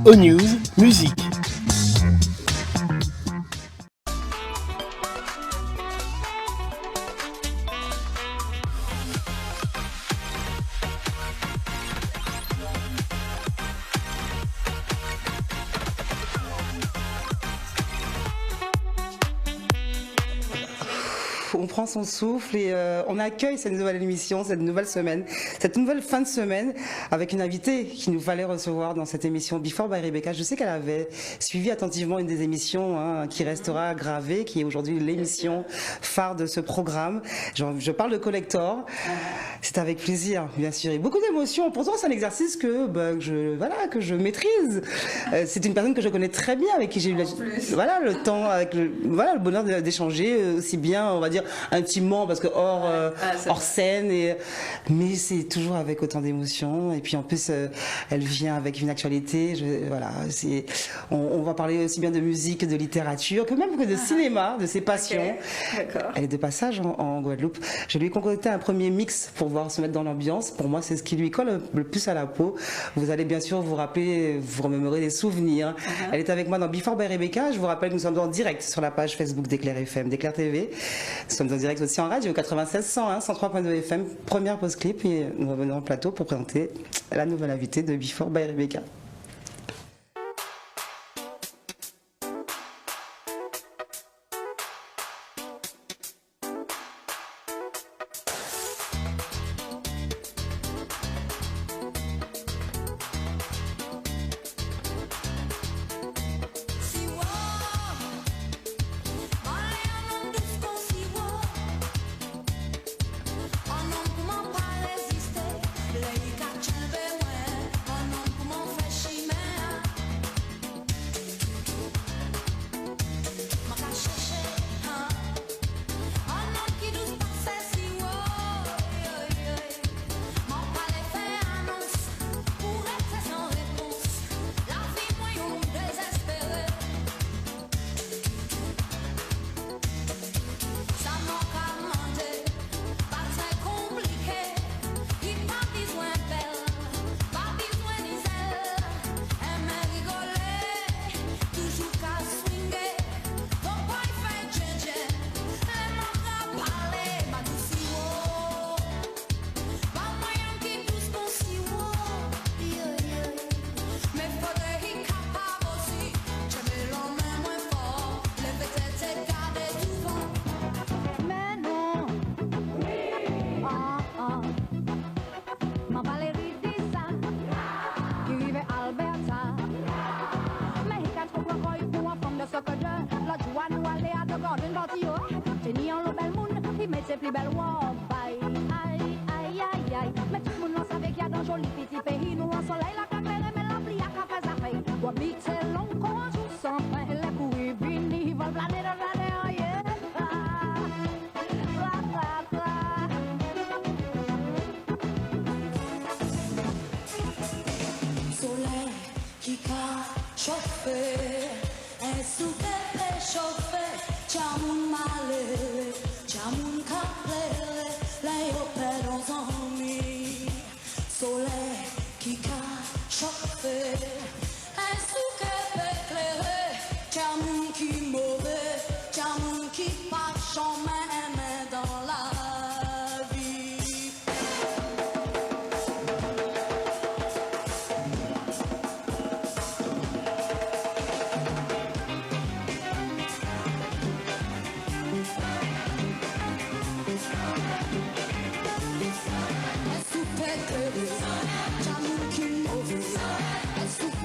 O-News, musique. On prend son souffle et on accueille cette nouvelle émission, cette nouvelle semaine, cette nouvelle fin de semaine avec une invitée qu'il nous fallait recevoir dans cette émission Before by Rebecca. Je sais qu'elle avait suivi attentivement une des émissions qui restera gravée, qui est aujourd'hui l'émission phare de ce programme. Je parle de Collector. C'est avec plaisir, bien sûr, et beaucoup d'émotions. Pourtant, c'est un exercice que je maîtrise. C'est une personne que je connais très bien, avec qui j'ai eu le temps, avec le bonheur d'échanger aussi bien, on va dire, intimement, parce que hors scène, mais c'est toujours avec autant d'émotions. Et puis en plus, elle vient avec une actualité. On va parler aussi bien de musique que de littérature, que même que de cinéma, de ses passions. Okay. Elle est de passage en Guadeloupe. Je lui ai concocté un premier mix pour voir se mettre dans l'ambiance. Pour moi, c'est ce qui lui colle le plus à la peau. Vous allez bien sûr vous rappeler, vous remémorer des souvenirs. Elle est avec moi dans Before by Rebecca. Je vous rappelle que nous sommes en direct sur la page Facebook d'Éclair FM, d'Éclair TV. Nous sommes en direct aussi en radio, 96 101, 103.2 FM, première pause clip, et nous revenons en plateau pour présenter la nouvelle invitée de Before by Rebecca. Super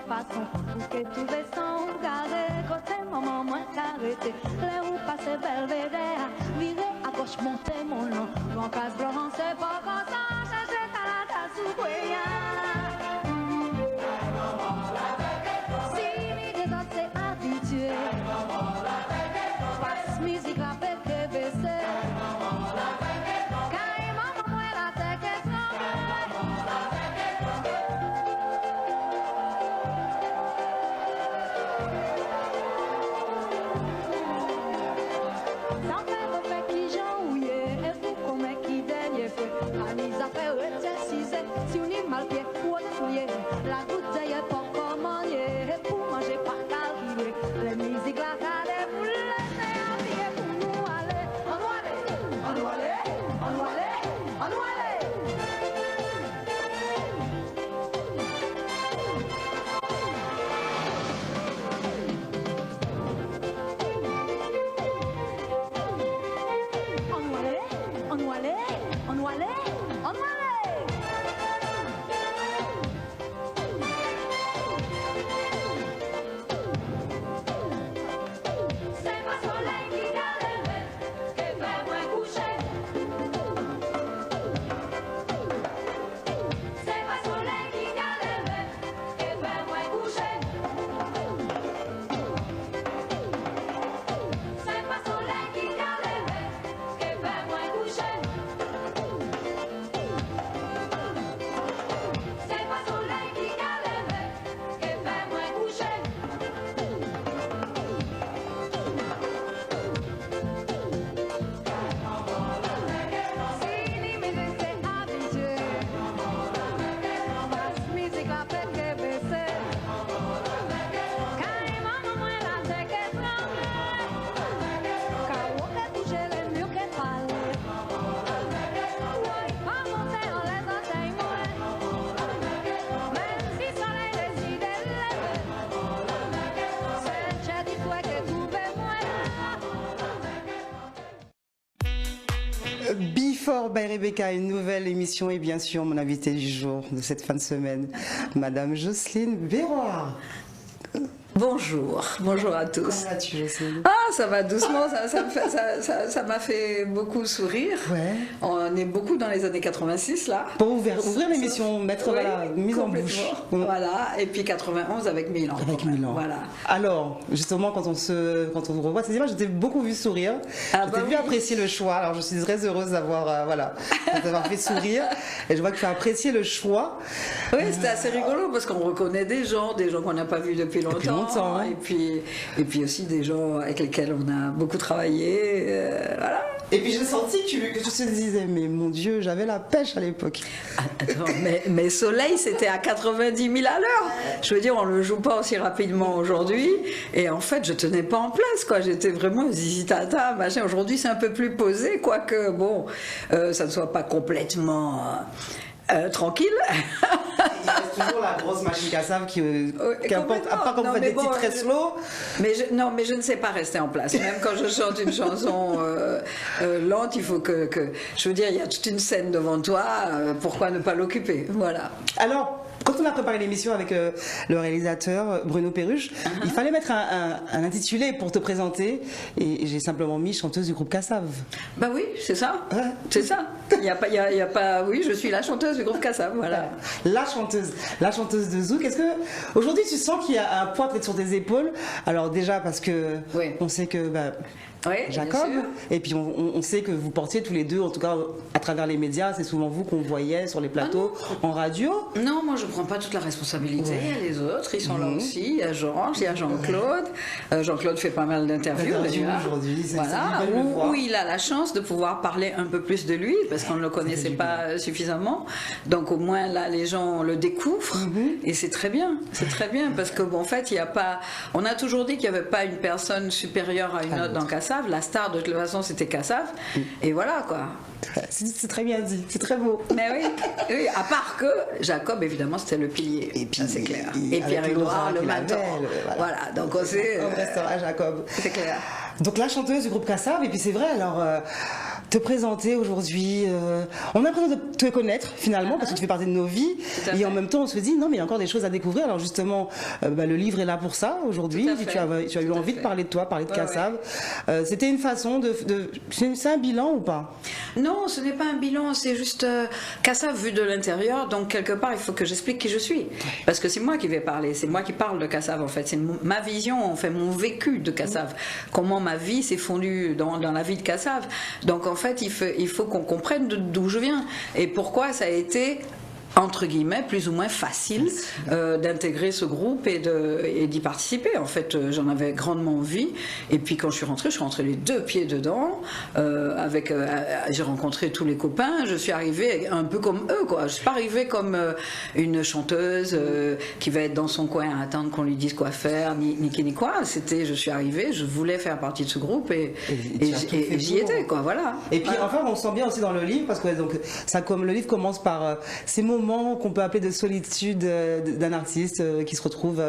façon pour que tout descend garé côté maman moins arrêté les roues passent belvédère virer à gauche monter mon nom en casse blanc c'est pas comme ça c'est à la tasse ou rien si mi déjà c'est habitué passe musique la paix que baisser carrément moi la tête est si on est mal pied ou on est souillé, la goutte d'ailleurs pas commander pour manger pas calculer. Les musiques la calée pour laisser un billet pour nous aller. On doit aller, on doit aller, on doit aller, on doit aller. On doit aller, on doit aller, on doit aller, on doit aller. Before by Rebecca, une nouvelle émission et bien sûr mon invité du jour de cette fin de semaine, Madame Jocelyne Béroir. Bonjour, bonjour à tous. Comment vas-tu, Jocelyne? Ah, ça va doucement, ça m'a fait beaucoup sourire. Ouais. On est beaucoup dans les années 86 là. Pour ouvrir l'émission, mettre la mise en bouche. Voilà, et puis 91 avec Milan. Avec Milan. Voilà. Alors, justement, quand on vous revoit ces images, je t'ai beaucoup vu sourire. Je t'ai vu apprécier le choix. Alors, je suis très heureuse d'avoir fait sourire. Et je vois que tu as apprécié le choix. Oui, c'était assez rigolo parce qu'on reconnaît des gens qu'on n'a pas vus depuis longtemps. Hein. Et puis aussi des gens avec lesquels on a beaucoup travaillé. Voilà. Et puis j'ai senti que tu te disais, mais mon Dieu, j'avais la pêche à l'époque. Attends, mais Soleil, c'était à 90 000 à l'heure. Je veux dire, on ne le joue pas aussi rapidement aujourd'hui. Et en fait, je tenais pas en place, quoi. J'étais vraiment zizi-tata, machin. Aujourd'hui, c'est un peu plus posé, quoique, bon, ça ne soit pas complètement... tranquille. Il reste toujours la grosse machine Kassav qui importe, à part quand vous faites des titres très slow. Mais je ne sais pas rester en place. Même quand je chante une chanson lente, il faut que... Je veux dire, il y a toute une scène devant toi, pourquoi ne pas l'occuper? Voilà. Alors, quand on a préparé l'émission avec le réalisateur Bruno Perruche, il fallait mettre un intitulé pour te présenter et j'ai simplement mis chanteuse du groupe Kassav. Bah oui, c'est ça. Ouais. C'est ça. Il y a pas. Oui, je suis la chanteuse du groupe Kassav. Voilà. La chanteuse de Zouk. Est-ce que aujourd'hui tu sens qu'il y a un poids peut-être sur tes épaules? Alors déjà parce que on sait que Oui, Jacob. bien sûr. Et puis on sait que vous portiez tous les deux, en tout cas à travers les médias, c'est souvent vous qu'on voyait sur les plateaux, en radio. Non, moi je ne prends pas toute la responsabilité. Il y a les autres, ils sont là aussi. Il y a Georges, il y a Jean-Claude. Jean-Claude fait pas mal d'interviews déjà. Aujourd'hui, Voilà, où il a la chance de pouvoir parler un peu plus de lui, parce qu'on ne le connaissait pas suffisamment. Donc au moins là, les gens le découvrent. Et c'est très bien. C'est très bien, parce que bon, en fait, il y a pas. On a toujours dit qu'il n'y avait pas une personne supérieure à une autre dans Kassav. La star, de toute façon, c'était Kassav. Et voilà, quoi. C'est très bien dit, c'est très beau. Mais oui, à part que Jacob, évidemment, c'était le pilier. Et puis, ça, c'est clair. et Et Pierre-Édouard, avec le l'aura qu'il mentor. avait, Voilà, donc on sait. On restera Jacob. C'est clair. Donc la chanteuse du groupe Kassav, et puis c'est vrai, alors te présenter aujourd'hui, on a l'impression de te connaître finalement, parce que tu fais partie de nos vies, à et fait. en même temps on se dit non mais il y a encore des choses à découvrir, alors justement le livre est là pour ça aujourd'hui, Tout à puis fait. tu as eu Tout à envie de fait. parler de toi, parler de Ouais, Kassav. C'était une façon c'est un bilan ou pas? Non, ce n'est pas un bilan, c'est juste Kassav vu de l'intérieur, donc quelque part il faut que j'explique qui je suis. Parce que c'est moi qui vais parler, c'est moi qui parle de Kassav en fait, c'est ma vision, en fait, mon vécu de Kassav. Comment ma vie s'est fondue dans la vie de Kassav. Donc en fait, il faut qu'on comprenne d'où je viens et pourquoi ça a été entre guillemets, plus ou moins facile d'intégrer ce groupe et d'y participer. En fait, j'en avais grandement envie. Et puis quand je suis rentrée les deux pieds dedans. J'ai rencontré tous les copains. Je suis arrivée un peu comme eux, quoi. Je suis pas arrivée comme une chanteuse qui va être dans son coin à attendre qu'on lui dise quoi faire, ni qui ni quoi. Je suis arrivée, je voulais faire partie de ce groupe et j'y étais, quoi. Voilà. Et puis enfin on sent bien aussi dans le livre, parce que donc le livre commence par ces moments qu'on peut appeler de solitude d'un artiste qui se retrouve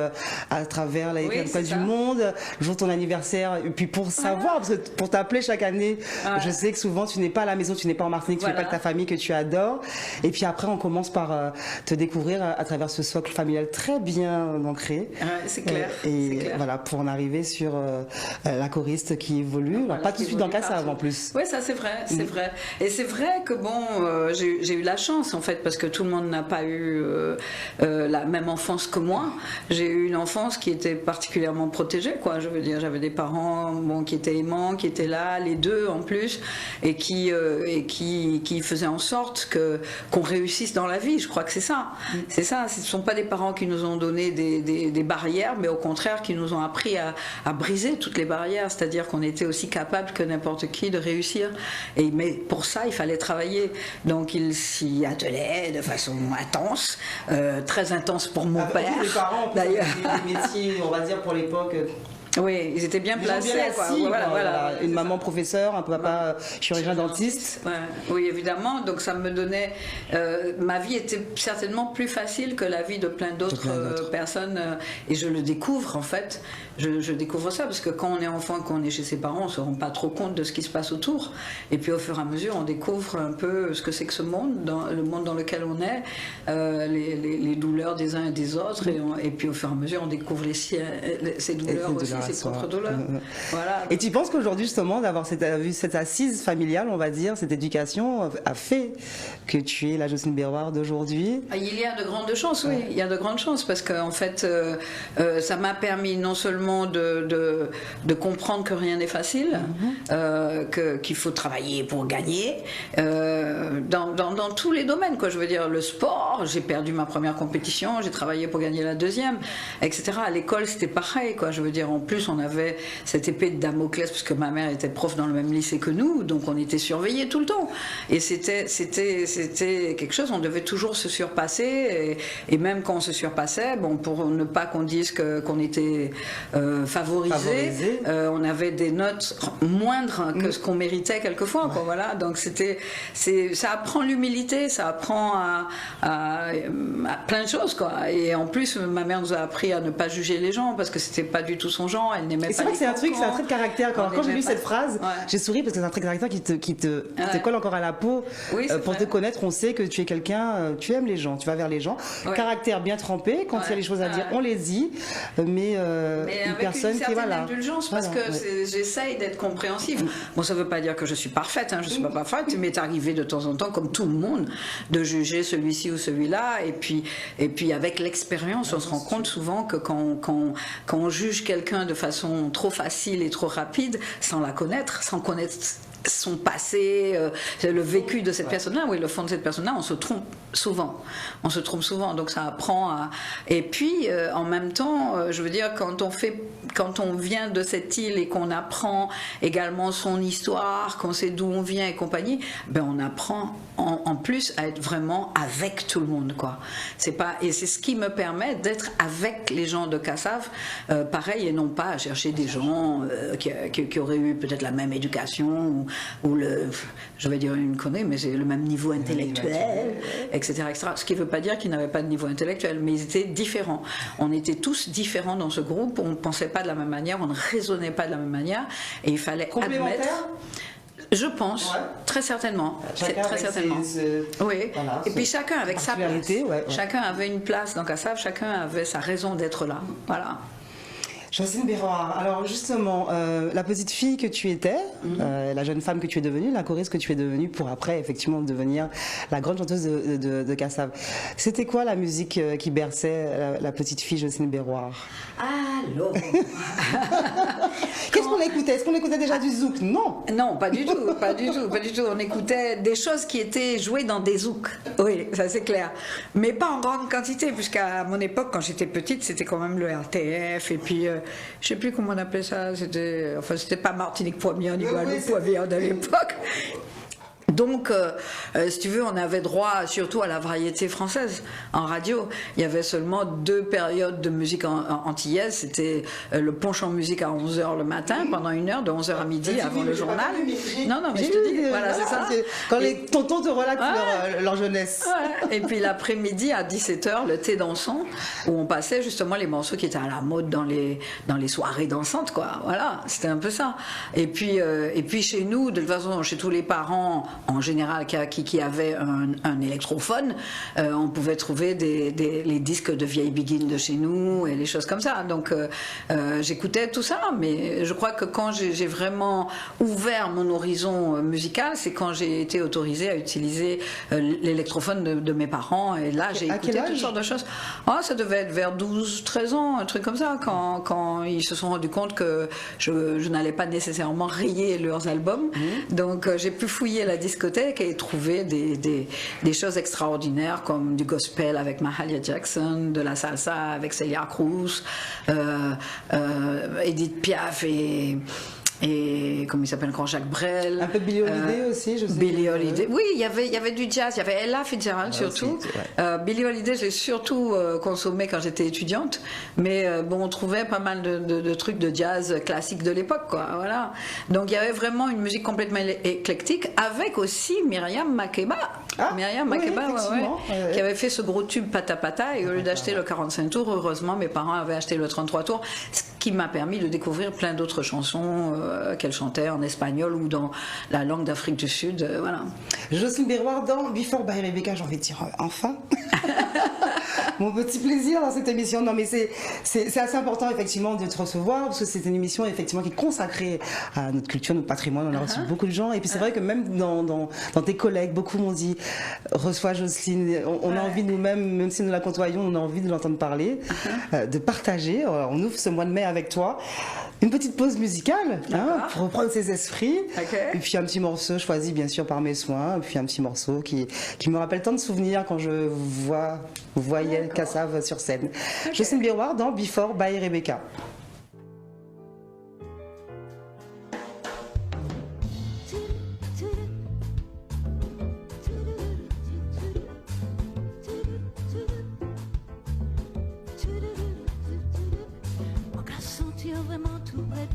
à travers les coins du monde, le jour de ton anniversaire, et puis pour savoir, parce que pour t'appeler chaque année, je sais que souvent tu n'es pas à la maison, tu n'es pas en Martinique, tu n'es pas avec ta famille que tu adores, et puis après on commence par te découvrir à travers ce socle familial très bien ancré. C'est clair. Et voilà, pour en arriver sur la choriste qui évolue, alors pas tout de suite dans Kassav en plus. Oui, ça c'est vrai, c'est vrai. Et c'est vrai que bon, j'ai eu la chance en fait, parce que tout le monde n'a pas eu la même enfance que moi. J'ai eu une enfance qui était particulièrement protégée, quoi. Je veux dire, j'avais des parents qui étaient aimants, qui étaient là, les deux en plus, et qui faisaient en sorte qu'on réussisse dans la vie. Je crois que c'est ça. C'est ça. Ce ne sont pas des parents qui nous ont donné des barrières, mais au contraire qui nous ont appris à briser toutes les barrières. C'est-à-dire qu'on était aussi capable que n'importe qui de réussir. Mais pour ça, il fallait travailler. Donc ils s'y attelaient de façon intense, très intense pour mon père. Les parents, d'ailleurs. Des métiers, on va dire pour l'époque. Oui, ils étaient bien placés. Voilà. Une maman professeure, un papa chirurgien dentiste. Ouais. Oui, évidemment. Donc ça me donnait. Ma vie était certainement plus facile que la vie de plein d'autres personnes. Et je le découvre en fait. Je découvre ça parce que quand on est enfant, quand on est chez ses parents, on ne se rend pas trop compte de ce qui se passe autour. Et puis au fur et à mesure, on découvre un peu ce que c'est que ce monde, le monde dans lequel on est, les douleurs des uns et des autres. Et puis au fur et à mesure, on découvre ces douleurs aussi. Ses propres douleurs. Voilà. Et tu penses qu'aujourd'hui, justement, d'avoir cette assise familiale, on va dire, cette éducation, a fait que tu es la Jocelyne Berroir d'aujourd'hui? Il y a de grandes chances, oui. Il y a de grandes chances parce qu'en fait, ça m'a permis non seulement de comprendre que rien n'est facile, qu'il faut travailler pour gagner, dans tous les domaines, quoi. Je veux dire, le sport, j'ai perdu ma première compétition, j'ai travaillé pour gagner la deuxième, etc. À l'école, c'était pareil, quoi. Je veux dire, en plus, on avait cette épée de Damoclès, parce que ma mère était prof dans le même lycée que nous, donc on était surveillés tout le temps. Et c'était quelque chose, on devait toujours se surpasser, et même quand on se surpassait, pour ne pas qu'on dise qu'on était favorisé, on avait des notes moindres que ce qu'on méritait quelquefois, quoi, voilà. Donc ça apprend l'humilité, ça apprend à plein de choses, quoi. Et en plus, ma mère nous a appris à ne pas juger les gens, parce que c'était pas du tout son genre, elle n'aimait pas. C'est vrai que c'est un trait de caractère. Quand j'ai lu cette phrase, j'ai souri parce que c'est un trait de caractère qui te colle encore à la peau. Oui, pour te connaître, on sait que tu es quelqu'un, tu aimes les gens, tu vas vers les gens. Caractère bien trempé, quand il y a les choses à dire, on les dit, mais une personne qui va là. Indulgence, parce que j'essaye d'être compréhensive. Bon, ça veut pas dire que je suis parfaite, je suis pas parfaite, il m'est arrivé de temps en temps, comme tout le monde, de juger celui-ci ou celui-là, et puis avec l'expérience, on se rend compte souvent que quand on juge quelqu'un de façon trop facile et trop rapide, sans la connaître, sans connaître son passé, le vécu de cette personne-là, oui, le fond de cette personne-là, on se trompe souvent. On se trompe souvent, donc ça apprend à... Et puis, en même temps, je veux dire, quand on vient de cette île et qu'on apprend également son histoire, qu'on sait d'où on vient et compagnie, ben on apprend en plus à être vraiment avec tout le monde, quoi. Et c'est ce qui me permet d'être avec les gens de Kassav, pareil, et non pas à chercher des gens qui auraient eu peut-être la même éducation ou je vais dire une connerie, mais c'est le même niveau intellectuel, etc., etc. Ce qui ne veut pas dire qu'ils n'avaient pas de niveau intellectuel, mais ils étaient différents. On était tous différents dans ce groupe, on ne pensait pas de la même manière, on ne raisonnait pas de la même manière, et il fallait admettre... Je pense, ouais. Très certainement. Très certainement. Oui. Voilà, et puis chacun avec sa place. Ouais. Chacun avait une place dans Kassav, chacun avait sa raison d'être là. Voilà. Jocelyne Berroir, alors justement, la petite fille que tu étais, la jeune femme que tu es devenue, la choriste que tu es devenue pour après effectivement devenir la grande chanteuse de Kassav. C'était quoi la musique qui berçait la petite fille Jocelyne Berroir? Allô. Qu'est-ce qu'on écoutait? Est-ce qu'on écoutait déjà du zouk? Non. Non, pas du tout, pas du tout, pas du tout. On écoutait des choses qui étaient jouées dans des zouks. Oui, ça c'est clair. Mais pas en grande quantité, puisqu'à mon époque, quand j'étais petite, c'était quand même le RTF et puis je sais plus comment on appelait ça, c'était pas Martinique Poivrière ni Guadeloupe Poivrière de l'époque. Donc, si tu veux, on avait droit surtout à la variété française en radio. Il y avait seulement 2 périodes de musique antillaise. C'était le punch en musique à 11h le matin, pendant 1 heure, de 11h à midi, avant le journal. Non, mais je te dis, voilà, c'est ça. Quand les tontons te relaxent leur jeunesse. Ouais. Et puis l'après-midi, à 17h, le thé dansant, où on passait justement les morceaux qui étaient à la mode dans les soirées dansantes, quoi. Voilà, c'était un peu ça. Et puis chez nous, de toute façon, chez tous les parents, en général, qui avaient un électrophone, on pouvait trouver les disques de vieilles biguines de chez nous et les choses comme ça. Donc j'écoutais tout ça, mais je crois que quand j'ai vraiment ouvert mon horizon musical, c'est quand j'ai été autorisée à utiliser l'électrophone de mes parents, et là j'ai écouté toutes sortes de choses. Ça devait être vers 12-13 ans, un truc comme ça, quand ils se sont rendus compte que je n'allais pas nécessairement rayer leurs albums. Donc j'ai pu fouiller la discothèque et trouver des choses extraordinaires comme du gospel avec Mahalia Jackson, de la salsa avec Celia Cruz, Edith Piaf et comment il s'appelle encore, Jacques Brel. Un peu Billie Holiday aussi, je sais. Billie Holiday. Oui, il y avait du jazz, il y avait Ella Fitzgerald surtout. Aussi, ouais. Billie Holiday, j'ai surtout consommé quand j'étais étudiante, mais on trouvait pas mal de trucs de jazz classique de l'époque, quoi. Voilà. Donc il y avait vraiment une musique complètement éclectique, avec aussi Myriam Makeba. Myriam Makeba, qui avait fait ce gros tube Pata Pata, et au lieu d'acheter le 45 tours, heureusement mes parents avaient acheté le 33 tours, ce qui m'a permis de découvrir plein d'autres chansons qu'elle chantait en espagnol ou dans la langue d'Afrique du Sud, voilà. Jocelyne Berroir dans Before by Rebecca, j'ai envie de dire enfin. Mon petit plaisir dans cette émission. Non, mais c'est assez important effectivement de te recevoir, parce que c'est une émission effectivement qui est consacrée à notre culture, notre patrimoine. On a reçu beaucoup de gens, et puis c'est vrai que même dans tes collègues, beaucoup m'ont dit reçois Jocelyne. On a envie nous-mêmes, même si nous la côtoyons, on a envie de l'entendre parler, de partager. Alors, on ouvre ce mois de mai avec toi. Une petite pause musicale pour reprendre ses esprits, et puis un petit morceau choisi bien sûr par mes soins, et puis un petit morceau qui me rappelle tant de souvenirs quand je voyais Kassav sur scène. Jocelyne Berroir dans Before by Rebecca.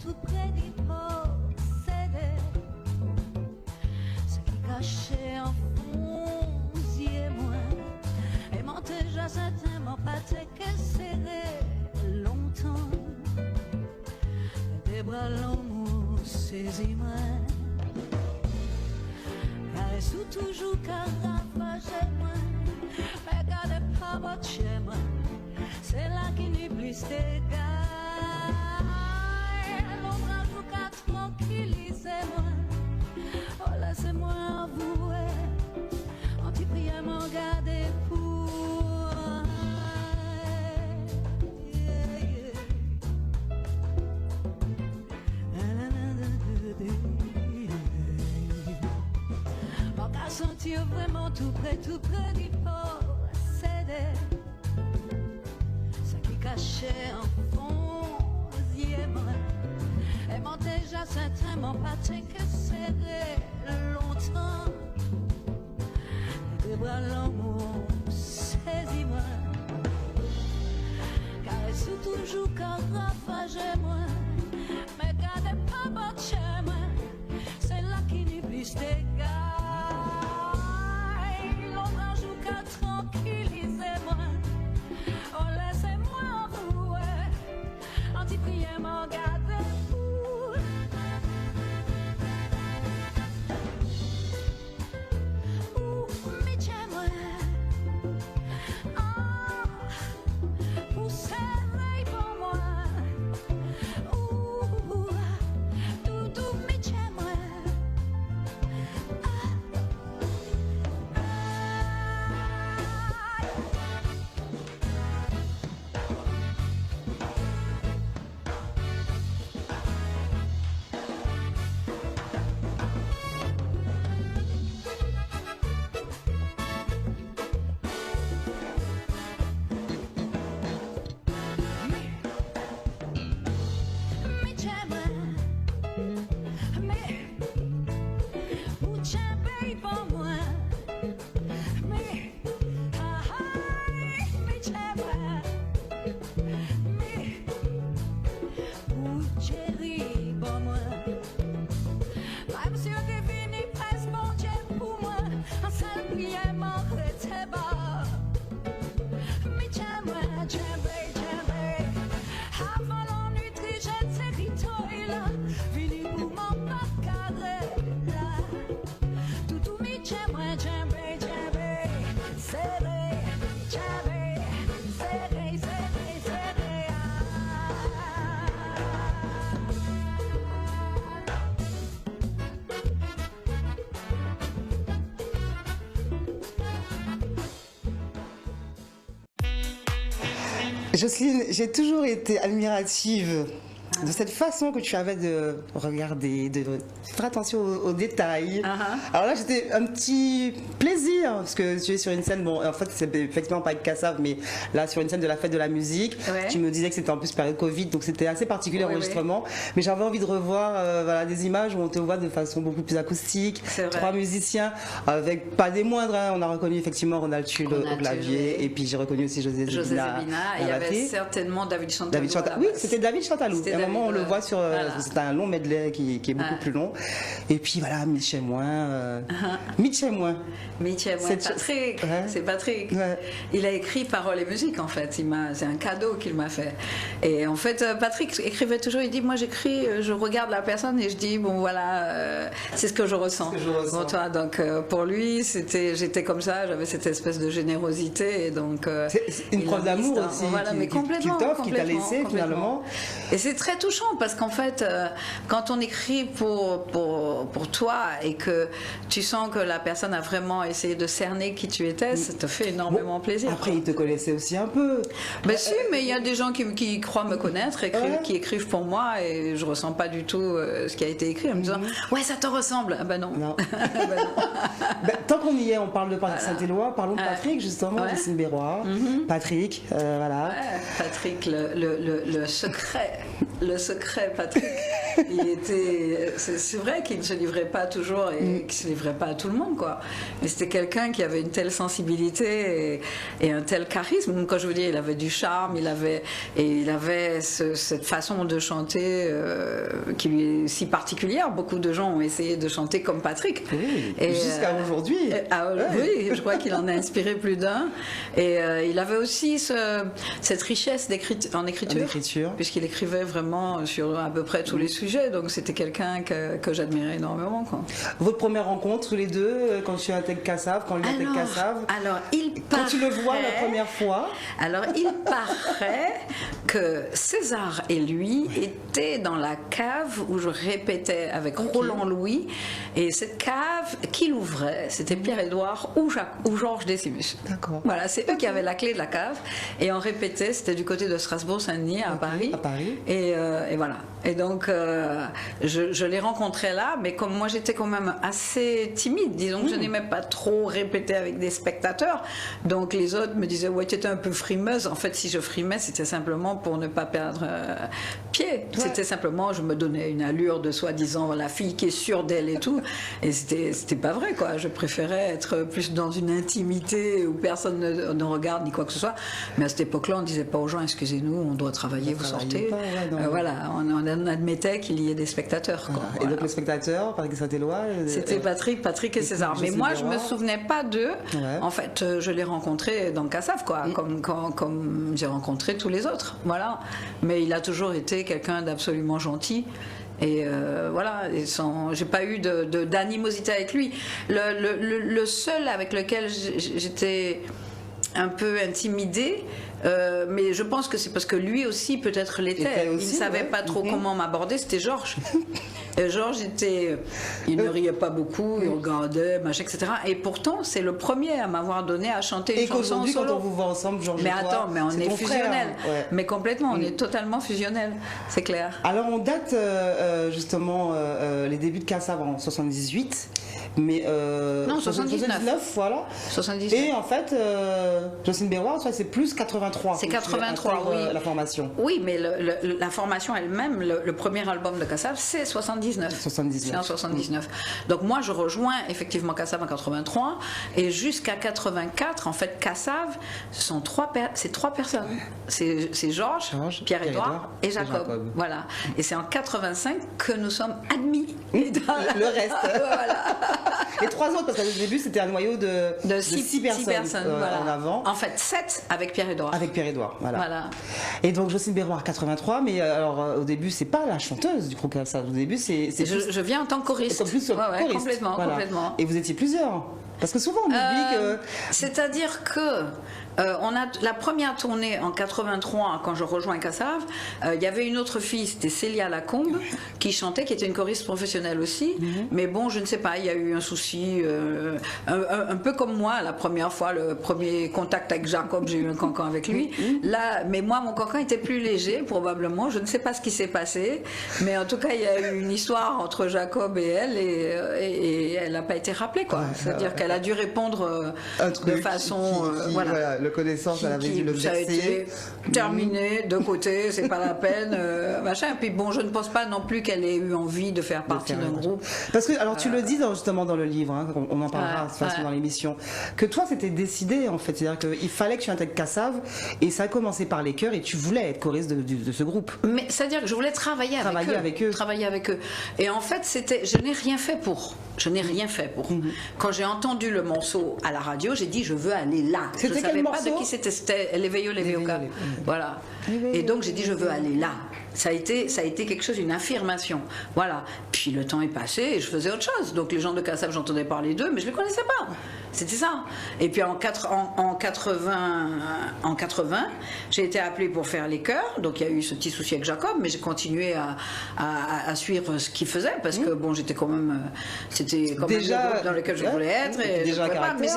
Tout près d'y posséder ce qui cachait en fond et moi, et monter déjà certainement pas que serré longtemps, des bras l'amour saisis moi, caresse ou toujours carafage moi, mais gardez pas votre chez moi, c'est là qu'il n'y plus d'égal. Tranquillisez-moi, oh laissez-moi avouer, anti-prière m'en garder pour sentir vraiment tout près du posséder. Ce qui cachait en fond aux yeux, et m'ont déjà certainement pas que serré longtemps. Tes bras l'amour saisis-moi, caresse toujours car ravagez-moi, mais gardez pas votre chez moi, c'est là qui n'y plus d'égal. L'ombre joue qu'à tranquilliser-moi, oh laissez-moi envouer, anti-prier mon gardez-vous. Jocelyne, j'ai toujours été admirative de cette façon que tu avais de regarder, de faire attention aux détails. Alors là, j'étais un petit plaisir, parce que tu es sur une scène, bon, en fait, c'est effectivement pas avec Kassav, mais là, sur une scène de la fête de la musique, tu me disais que c'était en plus période Covid, donc c'était assez particulier l'enregistrement, mais j'avais envie de revoir voilà, des images où on te voit de façon beaucoup plus acoustique, 3 musiciens, avec pas des moindres, hein. On a reconnu effectivement Ronald Tulle au clavier, et puis j'ai reconnu aussi José Zebina, et il y avait certainement David Chantalou. Oui, c'était David Chantalou. On le voit sur. C'est un long medley qui est beaucoup plus long. Et puis voilà, Mitch Moins. Patrick. C'est Patrick. Il a écrit paroles et musique en fait. C'est un cadeau qu'il m'a fait. Et en fait, Patrick écrivait toujours. Il dit moi j'écris, je regarde la personne et je dis bon voilà, c'est ce que je ressens. Bon, toi, donc pour lui, j'étais comme ça. J'avais cette espèce de générosité et donc. C'est une preuve d'amour aussi. Voilà, mais complètement. Qui t'a laissé finalement. Et c'est très touchant parce qu'en fait, quand on écrit pour toi et que tu sens que la personne a vraiment essayé de cerner qui tu étais, ça te fait énormément plaisir. Après, il te connaissait aussi un peu. Ben si, mais il y a des gens qui croient me connaître, qui écrivent pour moi et je ressens pas du tout ce qui a été écrit en me disant ouais, ça te ressemble. Ah ben non. Tant qu'on y est, on parle de Patrick Saint-Éloi, parlons de Patrick justement, Jocelyne Berroir. Patrick, voilà. Patrick, le secret. Le secret, Patrick. C'est vrai qu'il ne se livrait pas toujours et qu'il ne se livrait pas à tout le monde, quoi. Mais c'était quelqu'un qui avait une telle sensibilité et un tel charisme. Quand je vous dis, il avait du charme, il avait cette façon de chanter qui lui est si particulière. Beaucoup de gens ont essayé de chanter comme Patrick. Oui, jusqu'à aujourd'hui. Oui, je crois qu'il en a inspiré plus d'un. Et il avait aussi cette richesse en écriture. Puisqu'il écrivait vraiment sur à peu près tous les sujets, donc c'était quelqu'un que j'admirais énormément, quoi. Votre première rencontre tous les deux, quand tu intègres Kassav, quand lui intègre Kassav, quand tu le vois la première fois. Alors il paraît que César et lui étaient dans la cave où je répétais avec Roland Louis, et cette cave qui l'ouvrait, c'était Pierre-Édouard ou Georges Décimus. D'accord. Voilà, c'est eux qui avaient la clé de la cave, et on répétait, c'était du côté de Strasbourg-Saint-Denis à Paris. À Paris. Et voilà. Et donc je les rencontrais là, mais comme moi j'étais quand même assez timide, disons que je n'aimais pas trop répéter avec des spectateurs, donc les autres me disaient ouais, tu étais un peu frimeuse. En fait, si je frimais, c'était simplement pour ne pas perdre pied. C'était simplement, je me donnais une allure de soi-disant la fille qui est sûre d'elle et tout, et c'était pas vrai, quoi. Je préférais être plus dans une intimité où personne ne regarde ni quoi que ce soit, mais à cette époque-là, on disait pas aux gens excusez-nous, on doit travailler, vous sortez. Voilà, on admettait qu'il y ait des spectateurs, quoi. Et donc les spectateurs, Patrick Saint-Éloi, c'était Patrick et César. Mais moi, je me souvenais pas d'eux. En fait, je les rencontrais dans Cassav, quoi, comme j'ai rencontré tous les autres. Voilà. Mais il a toujours été quelqu'un d'absolument gentil. Et voilà, j'ai pas eu d'animosité avec lui. Le seul avec lequel j'étais un peu intimidée, mais je pense que c'est parce que lui aussi peut-être l'était. Il ne savait pas trop comment m'aborder, c'était Georges. Georges il ne riait pas beaucoup, il regardait, machin, etc. Et pourtant, c'est le premier à m'avoir donné à chanter une chanson solo. Quand on vous voit ensemble, Georges, mais attends, mais on est fusionnels. Mais complètement, on est totalement fusionnels, c'est clair. Alors on date justement les débuts de Cassav en 78. Mais non, 79, voilà. 79. Et en fait, Jocelyne Berroir, c'est plus 83. C'est 83, oui. La formation. Oui, mais la formation elle-même, le premier album de Cassav, c'est 79. C'est en 79. Donc moi, je rejoins effectivement Cassav en 83, et jusqu'à 84, en fait, Cassav, c'est trois personnes. C'est Georges, Pierre-Édouard et Jacob. Voilà. Et c'est en 85 que nous sommes admis. Le reste. Voilà. Les trois autres, parce qu'au début, c'était un noyau de 6 personnes, voilà. En avant. En fait, 7 avec Pierre-Édouard. Avec Pierre-Édouard, voilà. Et donc, Jocelyne Berroir, 83, mais alors, au début, c'est pas la chanteuse du groupe Cassav. Au début, je viens en tant que choriste. Choriste. Complètement. Et vous étiez plusieurs. Parce que souvent, on oublie que... C'est-à-dire que... on a la première tournée en 83 quand je rejoins Cassav, il y avait une autre fille, c'était Célia Lacombe, qui chantait, qui était une choriste professionnelle aussi, mais bon, je ne sais pas, il y a eu un souci, un peu comme moi la première fois, le premier contact avec Jacob, j'ai eu un cancan avec lui. Là, mais moi, mon cancan était plus léger probablement, je ne sais pas ce qui s'est passé, mais en tout cas, il y a eu une histoire entre Jacob et elle, et elle n'a pas été rappelée, quoi. C'est-à-dire qu'elle a dû répondre de façon, voilà. Le connaissance, elle avait dû le verser. Ça a été terminé, de côté, c'est pas la peine, machin. Et puis bon, je ne pense pas non plus qu'elle ait eu envie de faire partie d'un groupe. Parce que, alors tu le dis justement dans le livre, hein, on en parlera de toute façon dans l'émission, que toi c'était décidé en fait, c'est-à-dire qu'il fallait que tu intègres Cassav, et ça a commencé par les chœurs, et tu voulais être choriste de ce groupe. Mais c'est-à-dire que je voulais travailler avec eux. Travailler avec eux. Et en fait, je n'ai rien fait pour. Quand j'ai entendu le morceau à la radio, j'ai dit je veux aller là. Je ne savais pas de qui c'était. L'éveilleux, Lévéoka. Voilà. Et donc j'ai dit je veux aller là. Ça a été quelque chose, une affirmation. Voilà. Puis le temps est passé et je faisais autre chose. Donc les gens de Cassav, j'entendais parler d'eux, mais je ne les connaissais pas. C'était ça. Et puis en 80, j'ai été appelée pour faire les chœurs. Donc il y a eu ce petit souci avec Jacob, mais j'ai continué à suivre ce qu'il faisait parce que bon, j'étais quand même, c'était quand même le groupe dans lequel je voulais être. Et mais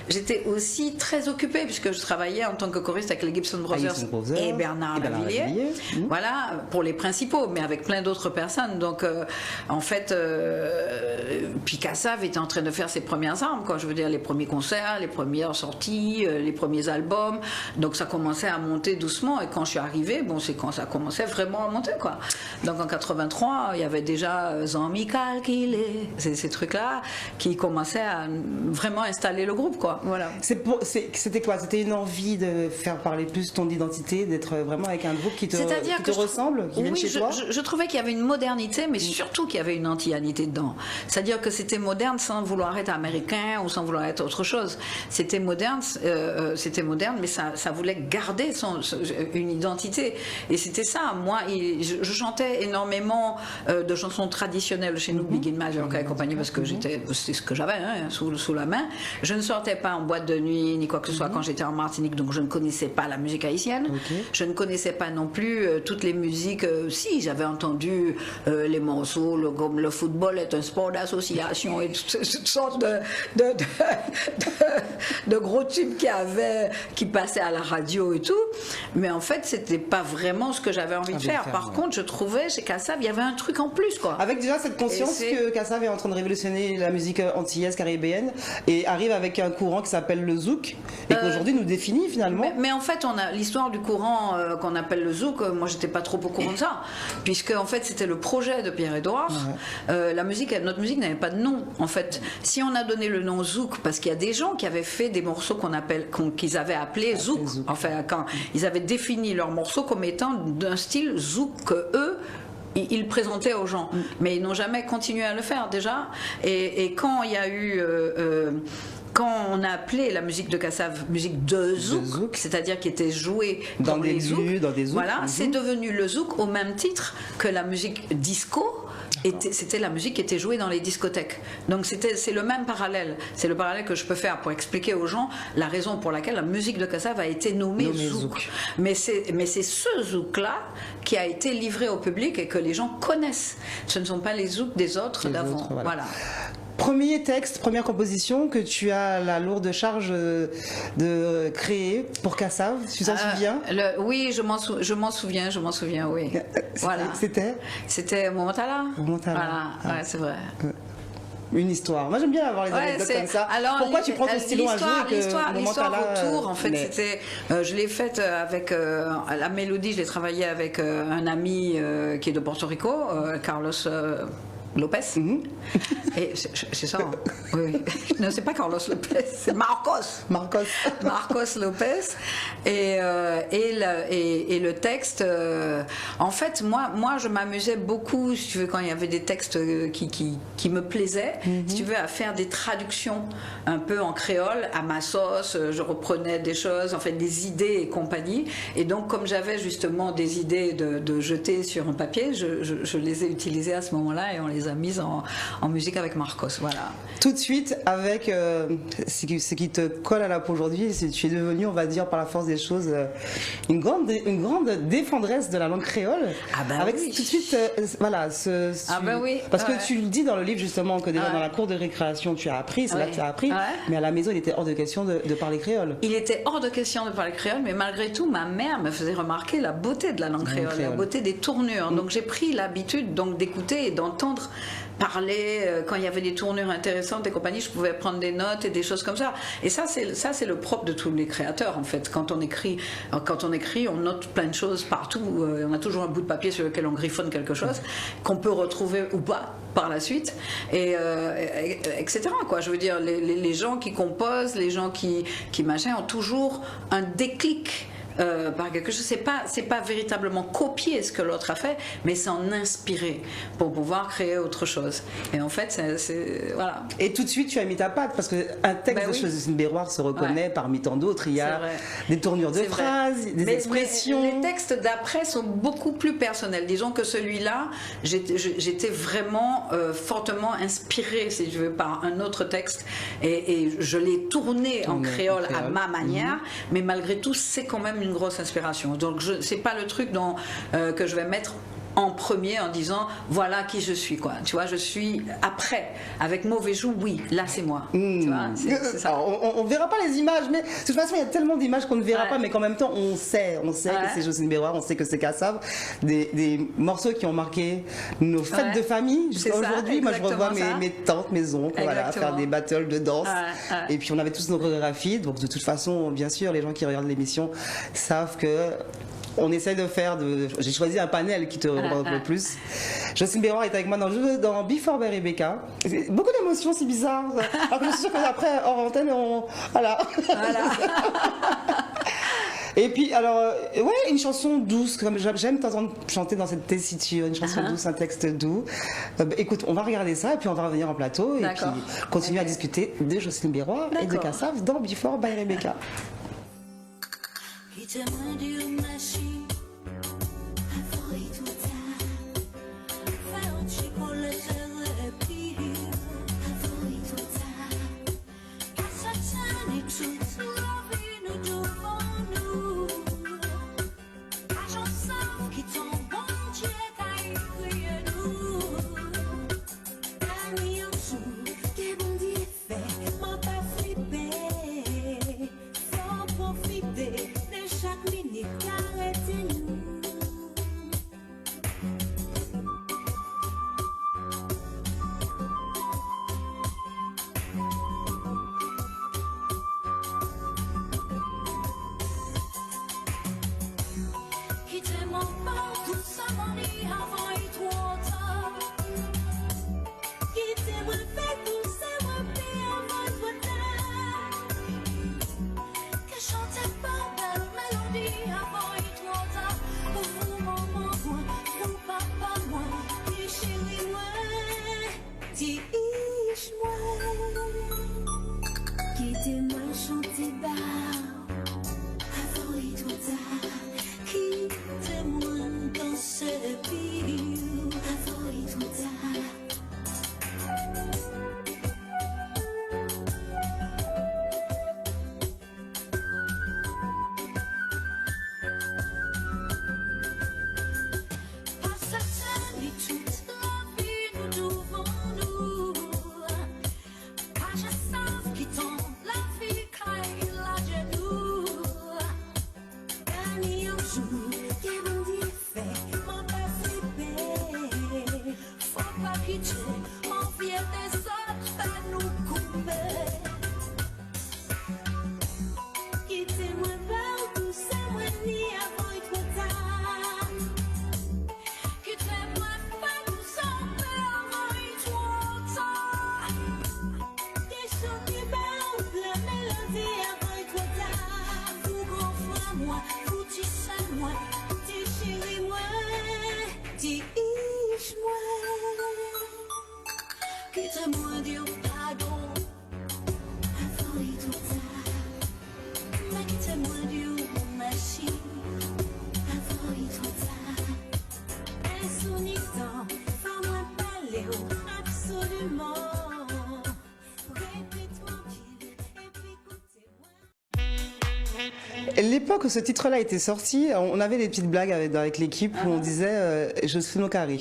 j'étais aussi très occupée puisque je travaillais en tant que choriste avec les Gibson Brothers et Bernard Lavilliers. Voilà, pour les principaux, mais avec plein d'autres personnes. Donc, en fait, puis Cassav était en train de faire ses premières armes, quoi. Je veux dire, les premiers concerts, les premières sorties, les premiers albums. Donc, ça commençait à monter doucement. Et quand je suis arrivée, bon, c'est quand ça commençait vraiment à monter, quoi. Donc, en 83, il y avait déjà Jean-Michel ces trucs-là qui commençaient à vraiment installer le groupe, quoi. Voilà. C'était quoi? C'était une envie de faire parler plus ton identité, d'être vraiment avec un groupe qui te ressemble, qui vient chez toi? Je trouvais qu'il y avait une modernité, mais surtout qu'il y avait une anti-anité dedans. C'est-à-dire que c'était moderne sans vouloir être américain ou sans vouloir être autre chose. C'était moderne, mais ça voulait garder une identité. Et c'était ça. Moi, je chantais énormément de chansons traditionnelles chez nous, Big in Majorca et compagnie, parce que c'était ce que j'avais sous la main. Je ne sortais pas en boîte de nuit ni quoi que ce soit quand j'étais en Martinique, donc je ne connaissais pas la musique haïtienne. Je ne connaissais pas non plus toutes les musiques. Si, j'avais entendu les morceaux, comme le football est un sport d'association et toutes sortes de gros tubes qui passaient à la radio et tout. Mais en fait, c'était pas vraiment ce que j'avais envie de faire. Par contre, je trouvais chez Kassav, il y avait un truc en plus, quoi. Avec déjà cette conscience que Kassav est en train de révolutionner la musique antillaise, caribéenne, et arrive avec un courant qui s'appelle le zouk, et qu'aujourd'hui nous définit finalement. Mais en fait, on a l'histoire du courant qu'on appelle le zouk. Moi, j'étais pas trop au courant de ça, puisque en fait, c'était le projet de Pierre-Édouard. Notre musique n'avait pas de nom. En fait, si on a donné le nom zouk, parce qu'il y a des gens qui avaient fait des morceaux qu'ils avaient appelés zouk. Enfin, quand ils avaient défini leurs morceaux comme étant d'un style zouk que eux ils présentaient aux gens, mais ils n'ont jamais continué à le faire déjà. Et quand il y a eu quand on a appelé la musique de Kassav musique de zouk, c'est-à-dire qui était jouée dans des zouks, voilà, c'est devenu le zouk au même titre que la musique disco. C'était la musique qui était jouée dans les discothèques. Donc c'est le même parallèle. C'est le parallèle que je peux faire pour expliquer aux gens la raison pour laquelle la musique de Kassav a été nommée zouk. Mais c'est ce zouk-là qui a été livré au public et que les gens connaissent. Ce ne sont pas les zouks des autres d'avant. Voilà. Premier texte, première composition que tu as la lourde charge de créer pour Kassav, tu t'en souviens? Oui, je m'en souviens, oui. Voilà. C'était Momotala. Voilà, ouais, c'est vrai. Une histoire. Moi j'aime bien avoir les anecdotes comme ça. Alors, pourquoi tu prends ton stylo un jour et que l'histoire autour, en fait, c'était. Je l'ai faite avec la mélodie. Je l'ai travaillée avec un ami qui est de Porto Rico, Carlos Lopez. Et c'est ça. Hein. Oui. Non, c'est pas Carlos Lopez, c'est Marcos Lopez. Et le texte. En fait, moi, je m'amusais beaucoup, si tu veux, quand il y avait des textes qui me plaisaient, si tu veux, à faire des traductions un peu en créole à ma sauce. Je reprenais des choses, en fait, des idées et compagnie. Et donc, comme j'avais justement des idées de jeter sur un papier, je les ai utilisées à ce moment-là et on les a mises en musique avec Marcos. Voilà. Tout de suite, avec ce qui te colle à la peau aujourd'hui, tu es devenu, on va dire, par la force des choses, une grande défendresse de la langue créole. Ah ben avec oui. Tout de suite, voilà. Parce que tu le dis dans le livre justement que déjà dans la cour de récréation tu as appris, c'est là que tu as appris, mais à la maison il était hors de question de parler créole. Il était hors de question de parler créole, mais malgré tout, ma mère me faisait remarquer la beauté de la langue créole, la beauté des tournures. Donc j'ai pris l'habitude d'écouter et d'entendre parler quand il y avait des tournures intéressantes et compagnie, je pouvais prendre des notes et des choses comme ça. Et ça c'est le propre de tous les créateurs en fait. Quand on écrit, on note plein de choses partout. On a toujours un bout de papier sur lequel on griffonne quelque chose qu'on peut retrouver ou pas par la suite, et etc. quoi. Je veux dire, les gens qui composent, les gens qui machin ont toujours un déclic. Par quelque chose, c'est pas véritablement copier ce que l'autre a fait, mais c'est en inspirer pour pouvoir créer autre chose. Et en fait, voilà. Et tout de suite, tu as mis ta patte parce qu'un texte de Jocelyne Béroir se reconnaît parmi tant d'autres. Il y a des tournures de phrases, des expressions. Mais les textes d'après sont beaucoup plus personnels. Disons que celui-là, j'étais vraiment fortement inspirée, si je veux, par un autre texte, et je l'ai tourné en créole à ma manière, mais malgré tout, c'est quand même une grosse inspiration. Donc c'est pas le truc que je vais mettre en premier en disant voilà qui je suis, quoi. Tu vois, je suis après avec Mauvais Joug, oui, là c'est moi. Tu vois, c'est ça. Alors, on verra pas les images, mais de toute façon il y a tellement d'images qu'on ne verra pas, mais qu'en même temps on sait que c'est Jocelyne Béroir, on sait que c'est Kassav, des morceaux qui ont marqué nos fêtes de famille jusqu'à aujourd'hui. Moi je revois mes tantes, mes oncles, voilà, faire des battles de danse, et puis on avait tous nos chorégraphies. Donc de toute façon, bien sûr, les gens qui regardent l'émission savent que on essaie de faire j'ai choisi un panel qui te représente le plus. Jocelyne Béroir est avec moi dans Before by Rebecca. Beaucoup d'émotions, c'est bizarre. Alors que je suis sûre qu'après, hors antenne, voilà. Et puis, alors, une chanson douce, comme j'aime t'entendre chanter dans cette tessiture, une chanson douce, un texte doux. Écoute, on va regarder ça et puis on va revenir en plateau et puis continuer à discuter de Jocelyne Béroir et de Kassav dans Before by Rebecca. Quittez-moi, chantez bas, avant les trop tard. Quittez-moi, dansez pire, avant les trop tard. Par Satan et toute la vie nous devons nous. Pas je savent qui tombe la vie caille la genou. Dernier jour, qu'est bon Dieu fait, m'en participer. Faut pas quitter, on vient des autres, fait nous couper. Quittez-moi pas, poussez-moi ni avant et trop tard. Quittez-moi pas, poussez-moi avant et trop tard. Des chants qui ballent, la mélodie avant et trop tard. Vous gonflez-moi, vous tissez-moi, déchirez-moi, dis-moi. Quittez-moi, Dieu, pardon, avant et trop tard. Mettez-moi du machine avant et trop tard. Insounisant, fais-moi parler absolument. Répète tranquille et puis écoutez-moi. L'époque où ce titre-là était sorti, on avait des petites blagues avec l'équipe où on disait Jocelyne Ocaré.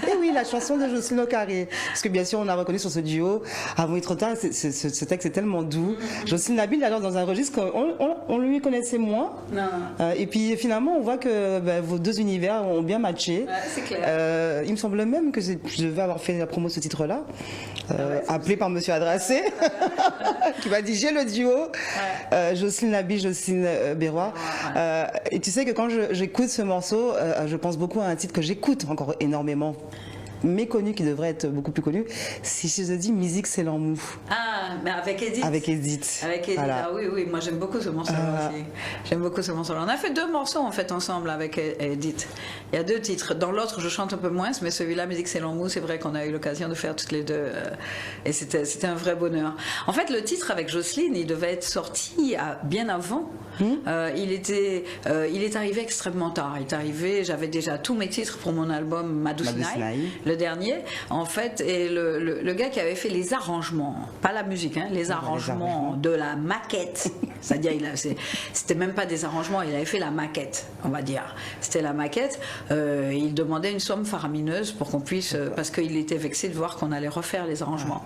Et oui, la chanson de Jocelyne Ocaré. Parce que bien sûr, on a reconnu sur ce duo, Avant et trop tard, ce texte est tellement doux. Jocelyne Nabil, alors dans un registre qu'on lui connaissait moins. Non. Et puis finalement, on voit que vos deux univers ont bien matché. Ouais, c'est clair. Il me semble même que je devais avoir fait la promo de ce titre-là, appelé par Monsieur Adrassé, qui m'a dit j'ai le duo, Jocelyne Nabil, Jocelyne Berroir. Et tu sais que quand j'écoute ce morceau, je pense beaucoup à un titre que j'écoute encore énormément, méconnu, qui devrait être beaucoup plus connu. Si je te dis Musique c'est l'amour. Ah, mais avec Edith. Avec Edith. Avec Edith, Voilà. ah oui, moi j'aime beaucoup ce morceau aussi. J'aime beaucoup ce morceau. On a fait 2 morceaux en fait ensemble avec Edith. Il y a 2 titres. Dans l'autre, je chante un peu moins, mais celui-là, Musique c'est l'amour, c'est vrai qu'on a eu l'occasion de faire toutes les 2. Et c'était un vrai bonheur. En fait, le titre avec Jocelyne, il devait être sorti bien avant. Il est arrivé extrêmement tard. Il est arrivé, j'avais déjà tous mes titres pour mon album Madoucinaï, le dernier, en fait, et le gars qui avait fait les arrangements, pas la musique, hein, les arrangements de la maquette, c'est-à-dire c'était même pas des arrangements, il avait fait la maquette, on va dire. C'était la maquette, il demandait une somme faramineuse pour qu'on puisse, parce qu'il était vexé de voir qu'on allait refaire les arrangements.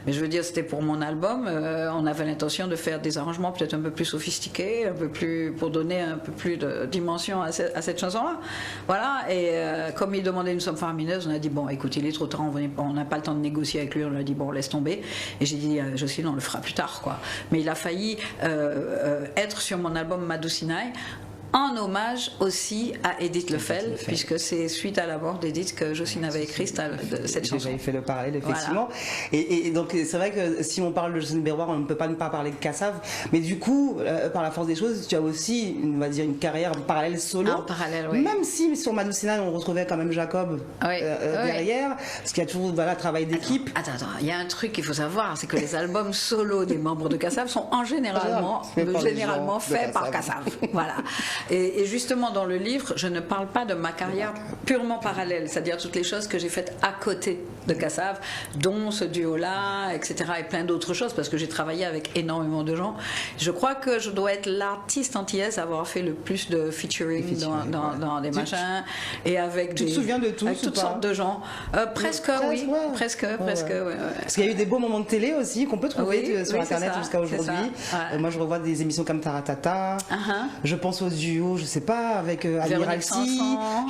Mais je veux dire, c'était pour mon album, on avait l'intention de faire des arrangements peut-être un peu plus sophistiqués, un peu plus, pour donner un peu plus de dimension à cette chanson-là. Voilà, et comme il demandait une somme faramineuse, on a dit, bon, écoute, il est trop tard, on n'a pas le temps de négocier avec lui, on lui a dit, bon, laisse tomber. Et j'ai dit, Jocelyne, on le fera plus tard, quoi. Mais il a failli être sur mon album Madoucinaï, en hommage aussi à Edith Lefel, puisque c'est suite à la mort d'Edith que Jocelyne avait écrit cette chanson. J'avais fait le parallèle, effectivement. Voilà. Et donc, c'est vrai que si on parle de Jocelyne Berroir, on ne peut pas ne pas parler de Kassav. Mais du coup, par la force des choses, tu as aussi, on va dire, une carrière parallèle solo. En parallèle, oui. Même si sur Madoucinaï, on retrouvait quand même Jacob derrière, parce qu'il y a toujours travail d'équipe. Attends, il y a un truc qu'il faut savoir, c'est que les albums solo des membres de Kassav sont généralement faits par Kassav. Voilà. Et justement, dans le livre, je ne parle pas de ma carrière purement parallèle, c'est-à-dire toutes les choses que j'ai faites à côté de Kassav, dont ce duo-là, etc., et plein d'autres choses, parce que j'ai travaillé avec énormément de gens. Je crois que je dois être l'artiste antillaise à avoir fait le plus de featuring dans des machins, et avec tu te souviens de tous, avec toutes sortes de gens. Presque, oui. Ouais. Presque. Ouais. Parce qu'il y a eu des beaux moments de télé aussi qu'on peut trouver sur Internet jusqu'à aujourd'hui. Moi, je revois des émissions comme Taratata. Je pense aux duos, je sais pas, avec Admiralty.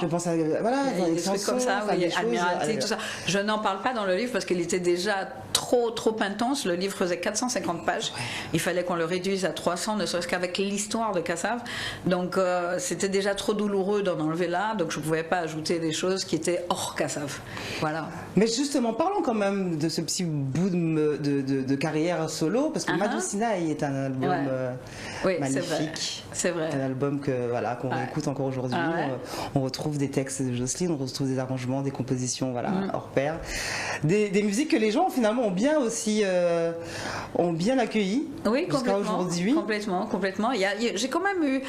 Je pense à des trucs comme ça, Admiralty, tout ça. Je n'en parle pas dans le livre parce qu'il était déjà trop intense. Le livre faisait 450 pages. Il fallait qu'on le réduise à 300, ne serait-ce qu'avec l'histoire de Kassav. Donc c'était déjà trop douloureux d'en enlever là, donc je ne pouvais pas ajouter des choses qui étaient hors Kassav. Voilà. Mais justement, parlons quand même de ce petit bout de carrière solo, parce que Madoucinaï est un album magnifique. C'est vrai. Un album qu'on écoute encore aujourd'hui. On retrouve des textes de Jocelyne, on retrouve des arrangements, des compositions hors pair. Des musiques que les gens finalement ont bien aussi ont bien accueilli Oui, jusqu'à complètement, aujourd'hui. complètement. J'ai quand même eu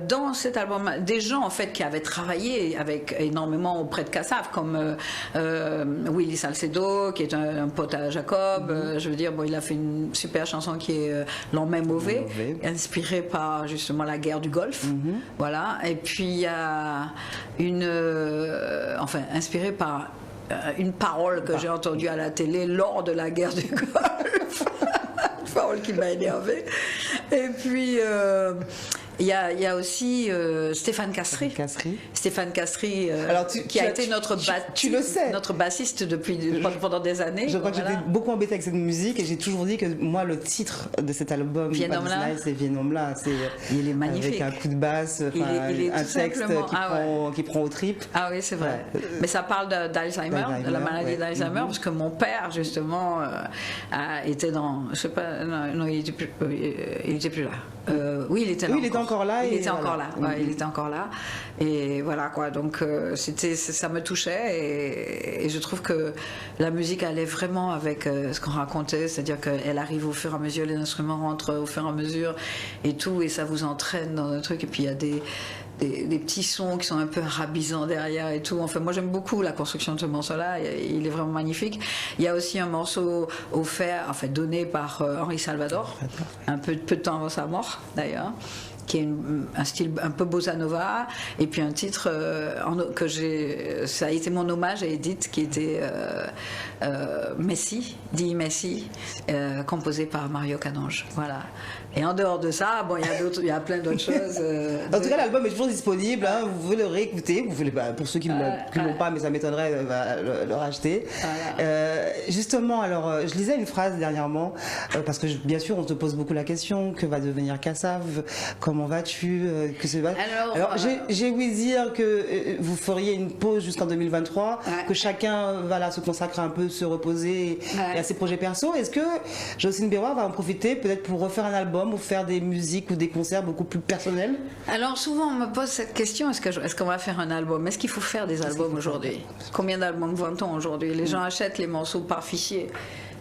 dans cet album des gens en fait qui avaient travaillé avec énormément auprès de Kassav, comme Willy Salcedo, qui est un pote à Jacob. Je veux dire, bon, il a fait une super chanson qui est L'Homme mauvais, inspirée par justement la guerre du Golfe. Voilà. Et puis il y a inspirée par une parole que j'ai entendue à la télé lors de la guerre du Golfe. Une parole qui m'a énervée. Et puis il y a aussi Stéphane Castry. Stéphane Castry, qui a été notre bassiste pendant des années. Je crois que j'étais beaucoup embêtée avec cette musique et j'ai toujours dit que moi le titre de cet album, c'est Viens homme là. Il est magnifique. Avec un coup de basse, il est un texte qui prend aux tripes. Ah oui, c'est vrai. Ouais. Mais ça parle d'Alzheimer, de la maladie d'Alzheimer, parce que mon père justement était dans, je sais pas, non, il était plus là. Oui, il était là. Oui, il était encore là. Il était encore là. Ouais, il était encore là. Et voilà quoi. Donc ça me touchait et je trouve que la musique allait vraiment avec ce qu'on racontait, c'est-à-dire qu'elle arrive au fur et à mesure, les instruments rentrent au fur et à mesure et tout, et ça vous entraîne dans un truc. Et puis il y a des petits sons qui sont un peu arabisants derrière et tout. Enfin, moi j'aime beaucoup la construction de ce morceau-là, il est vraiment magnifique. Il y a aussi un morceau donné par Henri Salvador, un peu de temps avant sa mort d'ailleurs, qui est un style un peu bossa nova, et puis un titre ça a été mon hommage à Edith, qui était Messi, composé par Mario Canonge. Voilà. Et en dehors de ça, bon, il y a plein d'autres choses. En tout cas, l'album est toujours disponible. Hein, vous pouvez le réécouter. Pour ceux qui ne l'ont pas, mais ça m'étonnerait, le racheter. Justement, alors, je lisais une phrase dernièrement, parce que bien sûr, on te pose beaucoup la question, que va devenir Kassav, comment vas-tu, Alors, j'ai ouï dire que vous feriez une pause jusqu'en 2023, que chacun va se consacrer un peu, se reposer et à ses projets perso. Est-ce que Jocelyne Berroir va en profiter peut-être pour refaire un album ou faire des musiques ou des concerts beaucoup plus personnels? Alors souvent on me pose cette question, est-ce qu'on va faire un album? Est-ce qu'il faut faire des albums aujourd'hui? Combien d'albums vend-on aujourd'hui? Les gens achètent les morceaux par fichier.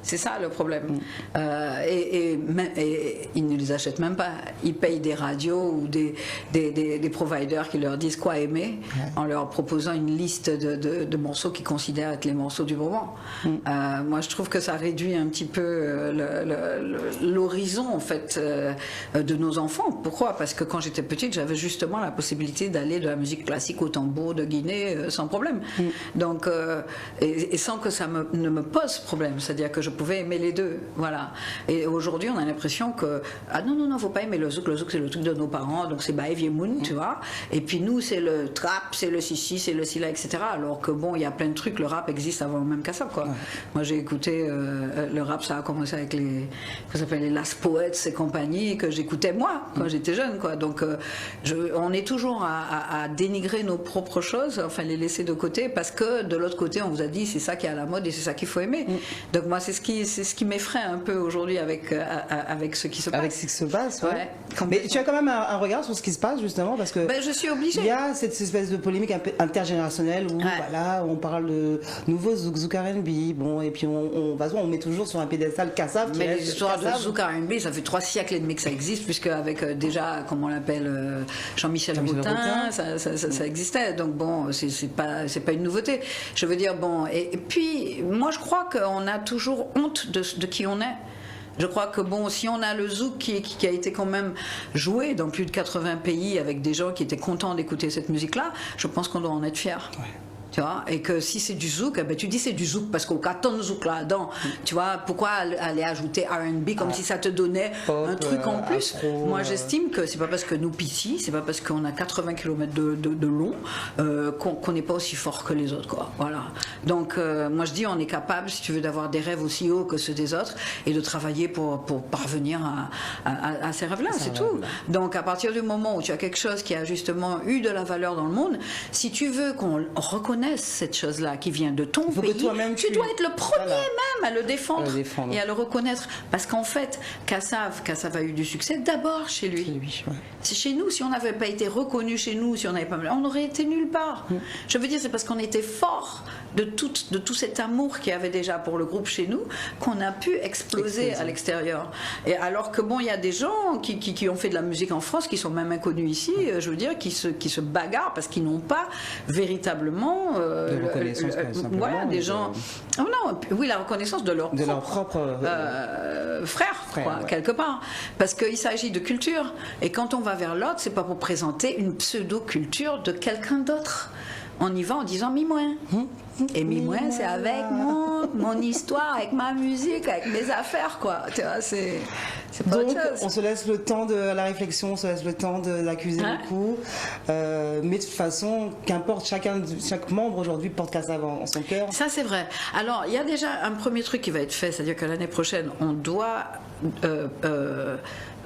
C'est ça le problème. Et ils ne les achètent même pas. Ils payent des radios ou des providers qui leur disent quoi aimer, en leur proposant une liste de morceaux qu'ils considèrent être les morceaux du moment. Moi, je trouve que ça réduit un petit peu l'horizon en fait de nos enfants. Pourquoi? Parce que quand j'étais petite, j'avais justement la possibilité d'aller de la musique classique au tambour de Guinée sans problème. Donc, et sans que ça ne me pose problème. C'est-à-dire que je pouvais aimer les deux, voilà. Et aujourd'hui, on a l'impression que non, faut pas aimer le zouk c'est le truc de nos parents, donc c'est Bae Viemoun, tu vois. Et puis nous, c'est le trap, c'est le sissi, c'est le sila, etc. Alors que bon, il y a plein de trucs, le rap existe avant même qu'à ça, quoi. Moi, j'ai écouté le rap, ça a commencé avec les Last Poets et compagnie, que j'écoutais moi quand j'étais jeune, quoi. Donc, on est toujours à dénigrer nos propres choses, enfin les laisser de côté, parce que de l'autre côté, on vous a dit c'est ça qui est à la mode et c'est ça qu'il faut aimer. Donc moi, c'est ce qui m'effraie un peu aujourd'hui avec ce qui se passe. Avec ce qui se passe, ouais. Mais tu as quand même un regard sur ce qui se passe, justement, parce que je suis obligée. Il y a cette espèce de polémique intergénérationnelle où voilà, on parle de nouveau zouk R&B, bon, et puis on met toujours sur un piédestal Kassav. Mais les histoires de zouk R&B, ça fait 3 siècles et demi que ça existe, puisque avec déjà, comment on l'appelle, Jean-Michel Boutin, ça existait. Donc bon, c'est pas une nouveauté. Je veux dire, bon, et puis moi je crois qu'on a toujours honte de qui on est. Je crois que bon, si on a le zouk qui a été quand même joué dans plus de 80 pays avec des gens qui étaient contents d'écouter cette musique-là, je pense qu'on doit en être fiers. Tu vois, et que si c'est du zouk, tu dis c'est du zouk parce qu'on a tant de zouk là-dedans. Tu vois, pourquoi aller ajouter R&B comme si ça te donnait un truc en plus? Moi, j'estime que c'est pas parce que nous pitié, c'est pas parce qu'on a 80 km de long qu'on n'est pas aussi fort que les autres, quoi. Voilà. Donc, moi, je dis, on est capable, si tu veux, d'avoir des rêves aussi hauts que ceux des autres et de travailler pour parvenir à ces rêves-là, c'est tout. Donc, à partir du moment où tu as quelque chose qui a justement eu de la valeur dans le monde, si tu veux qu'on reconnaisse cette chose-là qui vient de ton pays, tu dois être le premier même à le défendre, À le défendre. et à le reconnaître. Parce qu'en fait, Kassav a eu du succès d'abord chez lui. C'est lui, ouais. C'est chez nous, si on n'avait pas été reconnu chez nous, si on n'avait pas, on aurait été nulle part. Je veux dire, c'est parce qu'on était fort de tout cet amour qu'il y avait déjà pour le groupe chez nous qu'on a pu exploser à l'extérieur. Et alors que bon, il y a des gens qui ont fait de la musique en France, qui sont même inconnus ici, je veux dire, qui se bagarrent parce qu'ils n'ont pas véritablement De reconnaissance, simplement, voilà, des de- gens. Oh non, oui, la reconnaissance de leur propre frère, quoi, ouais. quelque part. Parce qu'il s'agit de culture. Et quand on va vers l'autre, c'est pas pour présenter une pseudo-culture de quelqu'un d'autre. On y va en disant mi-moins. Et mi-moins, c'est avec mon histoire, avec ma musique, avec mes affaires, quoi. Tu vois, c'est pas Donc, autre chose. on se laisse le temps de la réflexion, on se laisse le temps d'accuser Hein? le coup. Mais de toute façon, qu'importe, chaque membre aujourd'hui porte Kassav en son cœur. Ça, c'est vrai. Alors, il y a déjà un premier truc qui va être fait, c'est-à-dire que l'année prochaine, on doit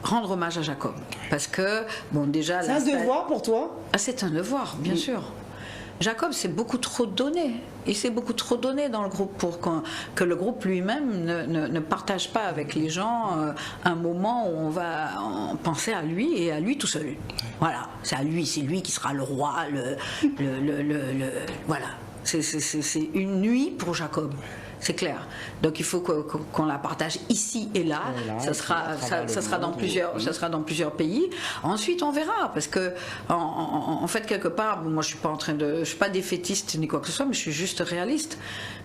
rendre hommage à Jacob. Parce que, bon, déjà... C'est un devoir pour toi? Ah, c'est un devoir, bien sûr. Jacob s'est beaucoup trop donné. Il s'est beaucoup trop donné dans le groupe pour que le groupe lui-même ne partage pas avec les gens un moment où on va penser à lui et à lui tout seul. Voilà, c'est lui qui sera le roi, voilà. C'est une nuit pour Jacob. C'est clair. Donc il faut qu'on la partage ici et là. Ça sera dans plusieurs pays. Ensuite, on verra, parce que en fait quelque part, bon, moi je suis pas défaitiste ni quoi que ce soit, mais je suis juste réaliste.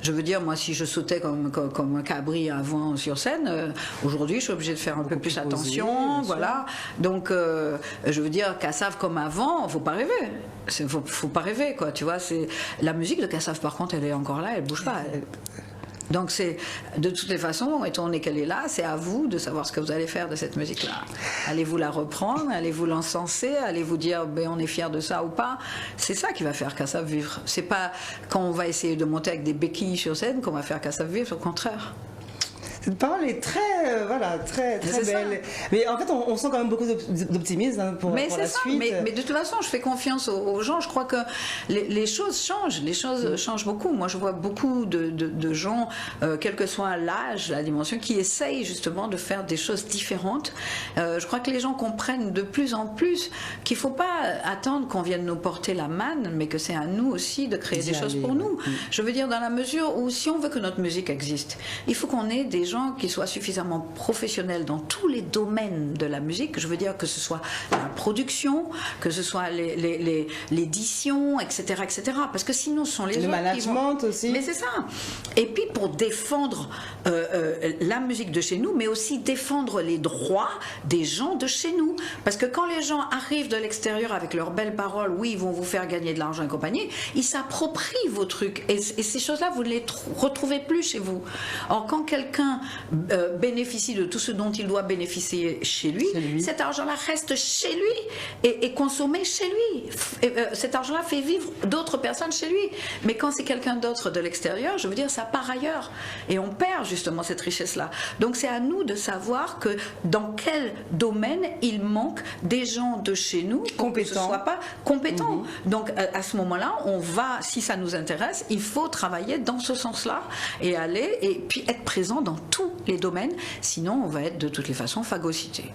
Je veux dire, moi si je sautais comme un cabri avant sur scène, aujourd'hui je suis obligée de faire un peu plus attention, voilà. Donc je veux dire, Kassav comme avant, faut pas rêver. Faut pas rêver, quoi. Tu vois, c'est la musique de Kassav par contre, elle est encore là, elle bouge pas. Donc c'est de toutes les façons, étant donné qu'elle est là, c'est à vous de savoir ce que vous allez faire de cette musique-là. Allez-vous la reprendre, allez-vous l'encenser, allez-vous dire ben, on est fier de ça ou pas. C'est ça qui va faire Kassav vivre. C'est pas quand on va essayer de monter avec des béquilles sur scène qu'on va faire Kassav vivre, au contraire. Cette parole est très, très C'est ça. belle. Mais en fait, on sent quand même beaucoup d'optimisme pour Mais la c'est ça, suite. mais de toute façon, je fais confiance aux gens. Je crois que les choses changent. Les choses changent beaucoup. Moi, je vois beaucoup de gens, quel que soit l'âge, la dimension, qui essayent justement de faire des choses différentes. Je crois que les gens comprennent de plus en plus qu'il ne faut pas attendre qu'on vienne nous porter la manne, mais que c'est à nous aussi de créer des choses pour nous. Je veux dire, dans la mesure où, si on veut que notre musique existe, il faut qu'on ait des gens qui soient suffisamment professionnels dans tous les domaines de la musique. Je veux dire que ce soit la production, que ce soit l'édition, etc., etc. Parce que sinon, ce sont les Le autres management qui vont... aussi. Mais c'est ça. Et puis pour défendre la musique de chez nous, mais aussi défendre les droits des gens de chez nous. Parce que quand les gens arrivent de l'extérieur avec leurs belles paroles, oui, ils vont vous faire gagner de l'argent et compagnie, ils s'approprient vos trucs. Et ces choses-là, vous ne les retrouvez plus chez vous. Or, quand quelqu'un bénéficie de tout ce dont il doit bénéficier chez lui, cet argent-là reste chez lui et consommé chez lui. Cet argent-là fait vivre d'autres personnes chez lui. Mais quand c'est quelqu'un d'autre de l'extérieur, je veux dire, ça part ailleurs. Et on perd justement cette richesse-là. Donc c'est à nous de savoir que dans quel domaine il manque des gens de chez nous pour que ce ne soit pas compétent. Donc à ce moment-là, on va, si ça nous intéresse, il faut travailler dans ce sens-là et aller et puis être présent dans tous les domaines, sinon on va être de toutes les façons phagocyté.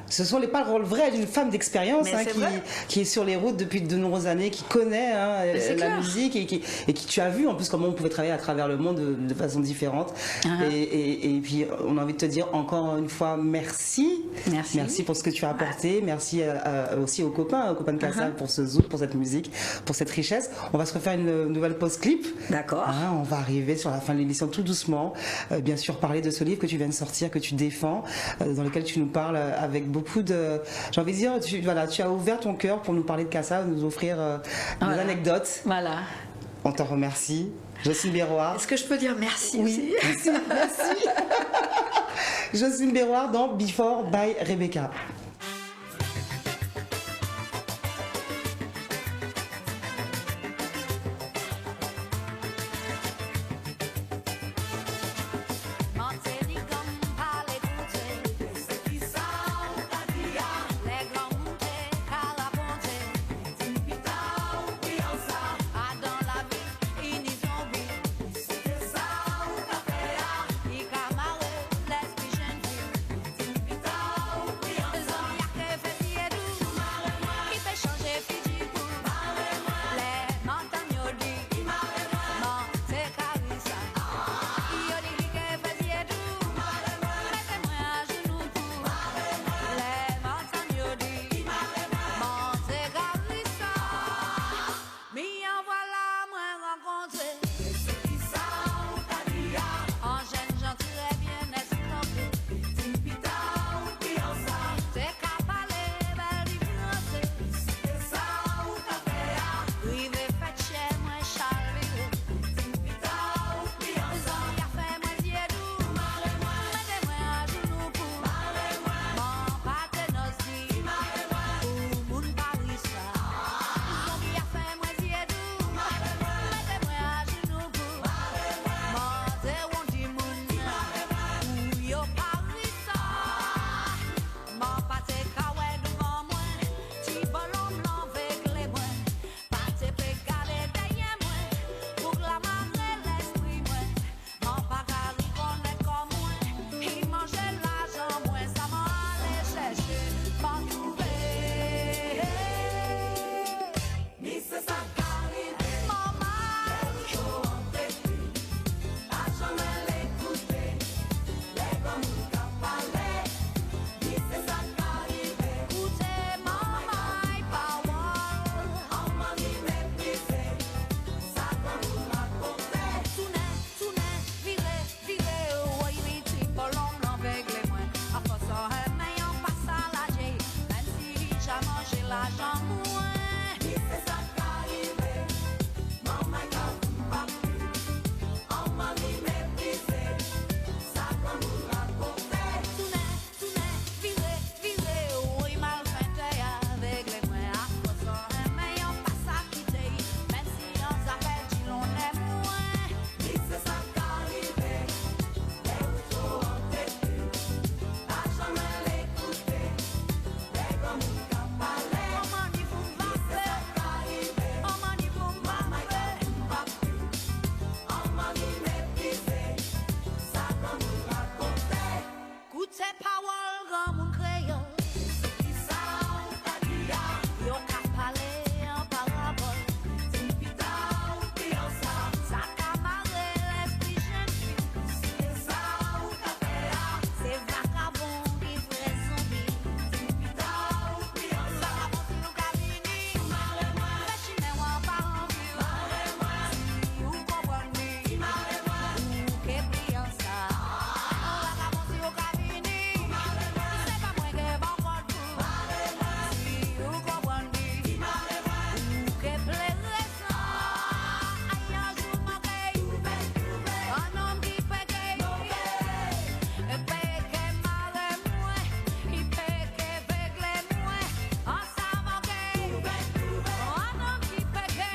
Ce sont les paroles vraies d'une femme d'expérience Mais c'est vrai. qui est sur les routes depuis de nombreuses années, qui connaît c'est la clair. musique et qui tu as vu en plus comment on pouvait travailler à travers le monde de façon différente. Et puis on a envie de te dire encore une fois merci. Merci pour ce que tu as apporté. Merci aussi aux copains de Kassav pour ce zouk, pour cette musique, pour cette richesse. On va se refaire une nouvelle pause clip. D'accord. On va arriver sur la fin de l'émission tout doucement. Bien sûr parler de ce livre que tu viens de sortir, que tu défends, dans lequel tu nous parles avec beaucoup de... J'ai envie de dire, tu as ouvert ton cœur pour nous parler de Kassav, nous offrir des anecdotes. Voilà. On t'en remercie. Jocelyne Berroir. Est-ce que je peux dire merci aussi? Merci. Jocelyne Berroir dans Before by Rebecca. Dans la vie, ils n'y ont vu. C'est ça, on t'a fait. l'argent moins. Qui c'est ça qui arrive? Maman qui a pas on m'a mis méprisé. Ça comme vous raconter. Tourner, virer, oui, mal fait avec les mains à cause mais on passe à quitter. Même si on s'appelle dit l'on est moins. Qui c'est ça qui arrive? Les autres ont têtu. Pas jamais l'écouter. Les comme vous qui a parlé. On m'a dit vous m'appelez. On m'a dit vous m'appelez. On m'a dit méprisé. Ça comme vous raconter. Écoute ces paroles comme un crayon. Qui ça ou ta dia? Yo qu'a parlé en parabole. C'est pita ou pionsa. Ça qu'a marré l'esprit jeune fille. C'est ça ou ta péa. C'est vagabond qui ferait son vie. C'est pita ou pionsa. Si nous cabini. Marre-moi. Fais-moi par en vue. Marre-moi. Si ou comprenez. Marre-moi. Ou que pionsa. Vagabond si nous cabini. C'est pas moi que bon pour tout. Si ou comprenez. Ou que plaisir ça. Aïe un jour manqué. Un homme qui péque. Péque marre moi. Il péque avec les moi. En ça manqué. Un homme qui péque.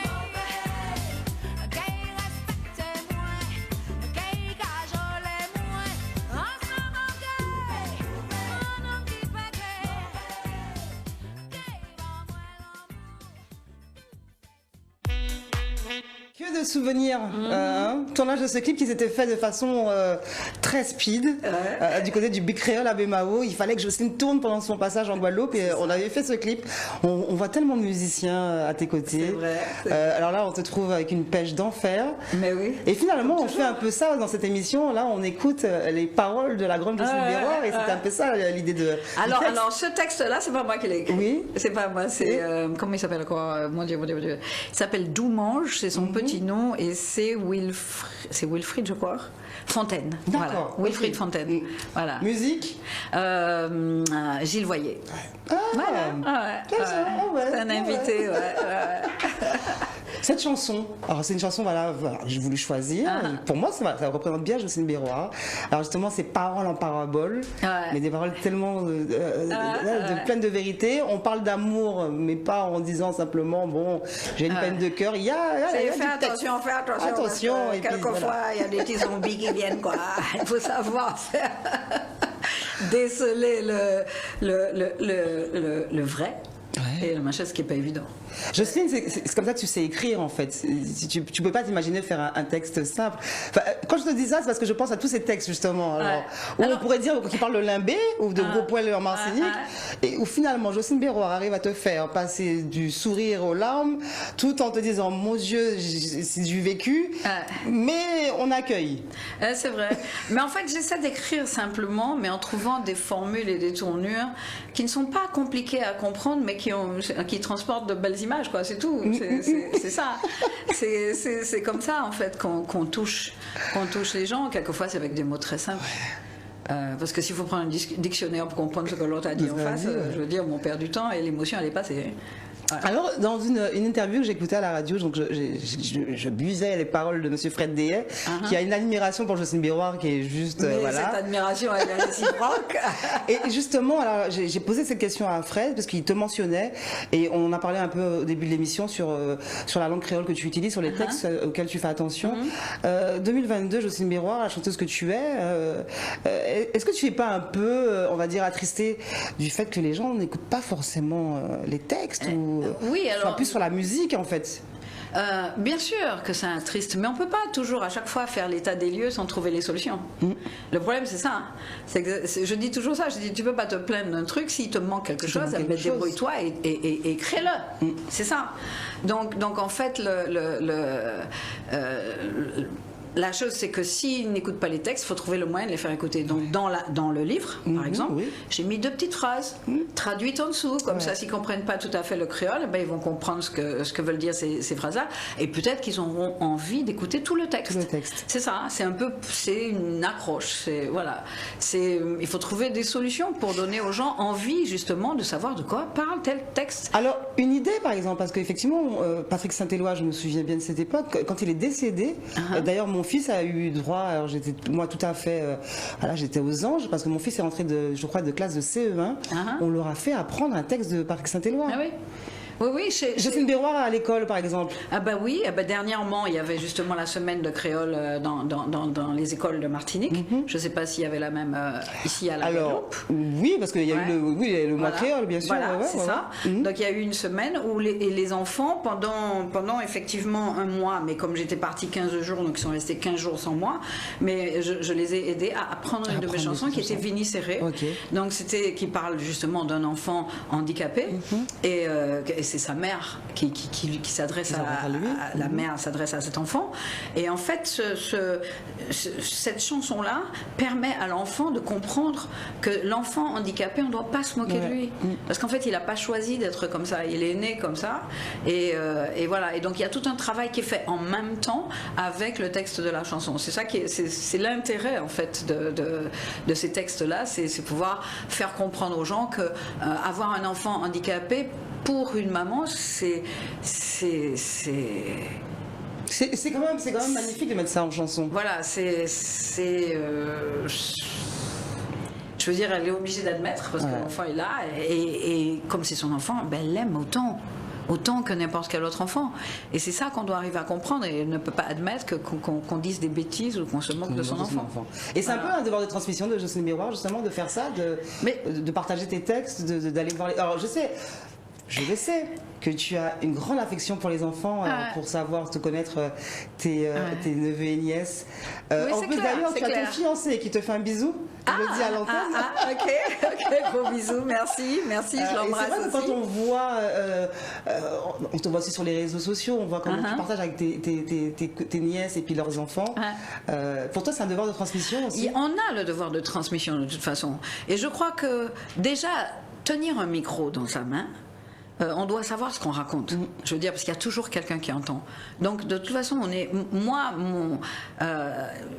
Qui respecte moi. Qui cajole moi. En ça manqué. Un homme qui péque. Que de souvenirs. Tournage de ce clip qui s'était fait de façon très speed du côté du Big Créole à Bémao. Il fallait que Jocelyne tourne pendant son passage en Guadeloupe et on avait fait ce clip. On voit tellement de musiciens à tes côtés. C'est vrai. Alors là, on te trouve avec une pêche d'enfer. Mais oui. Et finalement, on fait un peu ça dans cette émission. Là, on écoute les paroles de la grande Jocelyne Béroir et c'est un peu ça l'idée de. Alors, ce texte-là, c'est pas moi qui l'ai écrit. Oui. C'est pas moi, c'est. Comment il s'appelle encore? Mon Dieu. Il s'appelle Doumange, c'est son petit nom, et c'est Wilfried, je crois. Fontaine. D'accord. Voilà. Wilfried Ok. Fontaine. Voilà. Musique. Gilles Voyer. Ah, Voilà. ouais, C'est un invité, ouais. Cette chanson, alors c'est une chanson, voilà, j'ai voulu choisir. Pour moi, ça représente bien Jocelyne Béroir. Alors justement, c'est paroles en parabole, mais des paroles tellement pleines de vérité. On parle d'amour, mais pas en disant simplement, bon, j'ai une peine de cœur. Il y a Fais du texte. attention. Attention, parce que et puis, quelquefois, voilà. il y a des petits zombies qui viennent, quoi. Il faut savoir faire déceler le vrai. Ouais. Et le machin, ce qui n'est pas évident. Jocelyne, c'est comme ça que tu sais écrire en fait. Tu peux pas t'imaginer faire un texte simple. Enfin, quand je te dis ça, c'est parce que je pense à tous ces textes justement. Où on pourrait dire qu'ils parlent de limbé ou de gros poils en martinique, et où finalement Jocelyne Béroir arrive à te faire passer du sourire aux larmes, tout en te disant mon Dieu, c'est du vécu, mais on accueille. C'est vrai. Mais en fait, j'essaie d'écrire simplement, mais en trouvant des formules et des tournures qui ne sont pas compliquées à comprendre, mais qui transportent de belles images, quoi. C'est tout. C'est ça. C'est comme ça, en fait, qu'on touche les gens. Quelquefois, c'est avec des mots très simples. Parce que s'il faut prendre un dictionnaire pour comprendre ce que l'autre a dit en face, je veux dire, on perd du temps et l'émotion, elle est passée. Voilà. Alors, dans une interview que j'écoutais à la radio, donc je buvais les paroles de Monsieur Fred Dehay, qui a une admiration pour Jocelyne Béroir qui est juste. Mais voilà. cette admiration, elle est réciproque. Et justement, alors j'ai posé cette question à Fred parce qu'il te mentionnait, et on en a parlé un peu au début de l'émission sur la langue créole que tu utilises, sur les textes auxquels tu fais attention. 2022, Jocelyne Béroir, la chanteuse que tu es, est-ce que tu n'es pas un peu, on va dire, attristé du fait que les gens n'écoutent pas forcément les textes ou Oui, alors. plus sur la musique en fait? Bien sûr que c'est un triste, mais on ne peut pas toujours à chaque fois faire l'état des lieux sans trouver les solutions. Le problème, c'est ça. Je dis toujours ça. Je dis, tu ne peux pas te plaindre d'un truc s'il te manque quelque chose. Débrouille-toi et crée-le. la chose, c'est que s'ils n'écoutent pas les textes, il faut trouver le moyen de les faire écouter. Donc, dans le livre, par exemple, oui. j'ai mis 2 petites phrases traduites en dessous. Comme ça, s'ils ne comprennent pas tout à fait le créole, ben, ils vont comprendre ce que veulent dire ces phrases-là. Et peut-être qu'ils auront envie d'écouter tout le texte. Tout le texte. C'est ça, c'est une accroche. Voilà. Il faut trouver des solutions pour donner aux gens envie, justement, de savoir de quoi parle tel texte. Alors, une idée, par exemple, parce qu'effectivement, Patrick Saint-Éloi, je me souviens bien de cette époque, quand il est décédé, d'ailleurs, mon fils a eu droit, alors j'étais, moi, tout à fait, voilà, j'étais aux anges, parce que mon fils est rentré, je crois, de classe de CE1, on leur a fait apprendre un texte de Patrick Saint-Éloi. Ah oui. Oui, Jocelyne Béroir à l'école, par exemple. Ah bah oui, dernièrement, il y avait justement la semaine de créole dans les écoles de Martinique. Je ne sais pas s'il y avait la même ici à la Guadeloupe. Oui, parce qu'il y a eu le mois créole, bien sûr. Voilà, c'est ça. Donc il y a eu une semaine où les enfants, pendant effectivement un mois, mais comme j'étais partie 15 jours, donc ils sont restés 15 jours sans moi, mais je les ai aidés à apprendre une de mes chansons qui était Vini Serré. Donc qui parle justement d'un enfant handicapé et c'est sa mère qui s'adresse à la mère s'adresse à cet enfant. Et en fait, cette chanson-là permet à l'enfant de comprendre que l'enfant handicapé, on ne doit pas se moquer de lui. Parce qu'en fait, il n'a pas choisi d'être comme ça. Il est né comme ça. Et voilà. Et donc, il y a tout un travail qui est fait en même temps avec le texte de la chanson. C'est ça c'est l'intérêt, en fait, de ces textes-là. C'est pouvoir faire comprendre aux gens que avoir un enfant handicapé, pour une maman, c'est quand même magnifique de mettre ça en chanson. Voilà, je veux dire, elle est obligée d'admettre parce que l'enfant est là et comme c'est son enfant, ben, elle l'aime autant que n'importe quel autre enfant. Et c'est ça qu'on doit arriver à comprendre et elle ne peut pas admettre qu'on dise des bêtises ou qu'on se moque de son enfant. Et c'est un peu un devoir de transmission de Jocelyne Béroir, justement, de faire ça, de partager tes textes, d'aller voir les... Alors, je le sais que tu as une grande affection pour les enfants, pour savoir te connaître tes neveux et nièces. En plus, d'ailleurs, tu as ton fiancé qui te fait un bisou. Je le dis à l'antenne. Ok, gros bisous, merci, je l'embrasse. C'est vrai que quand on voit, on te voit aussi sur les réseaux sociaux, on voit comment tu partages avec tes nièces et puis leurs enfants. Pour toi, c'est un devoir de transmission aussi. On a le devoir de transmission de toute façon. Et je crois que déjà, tenir un micro dans sa main, on doit savoir ce qu'on raconte. Je veux dire, parce qu'il y a toujours quelqu'un qui entend. Donc, de toute façon,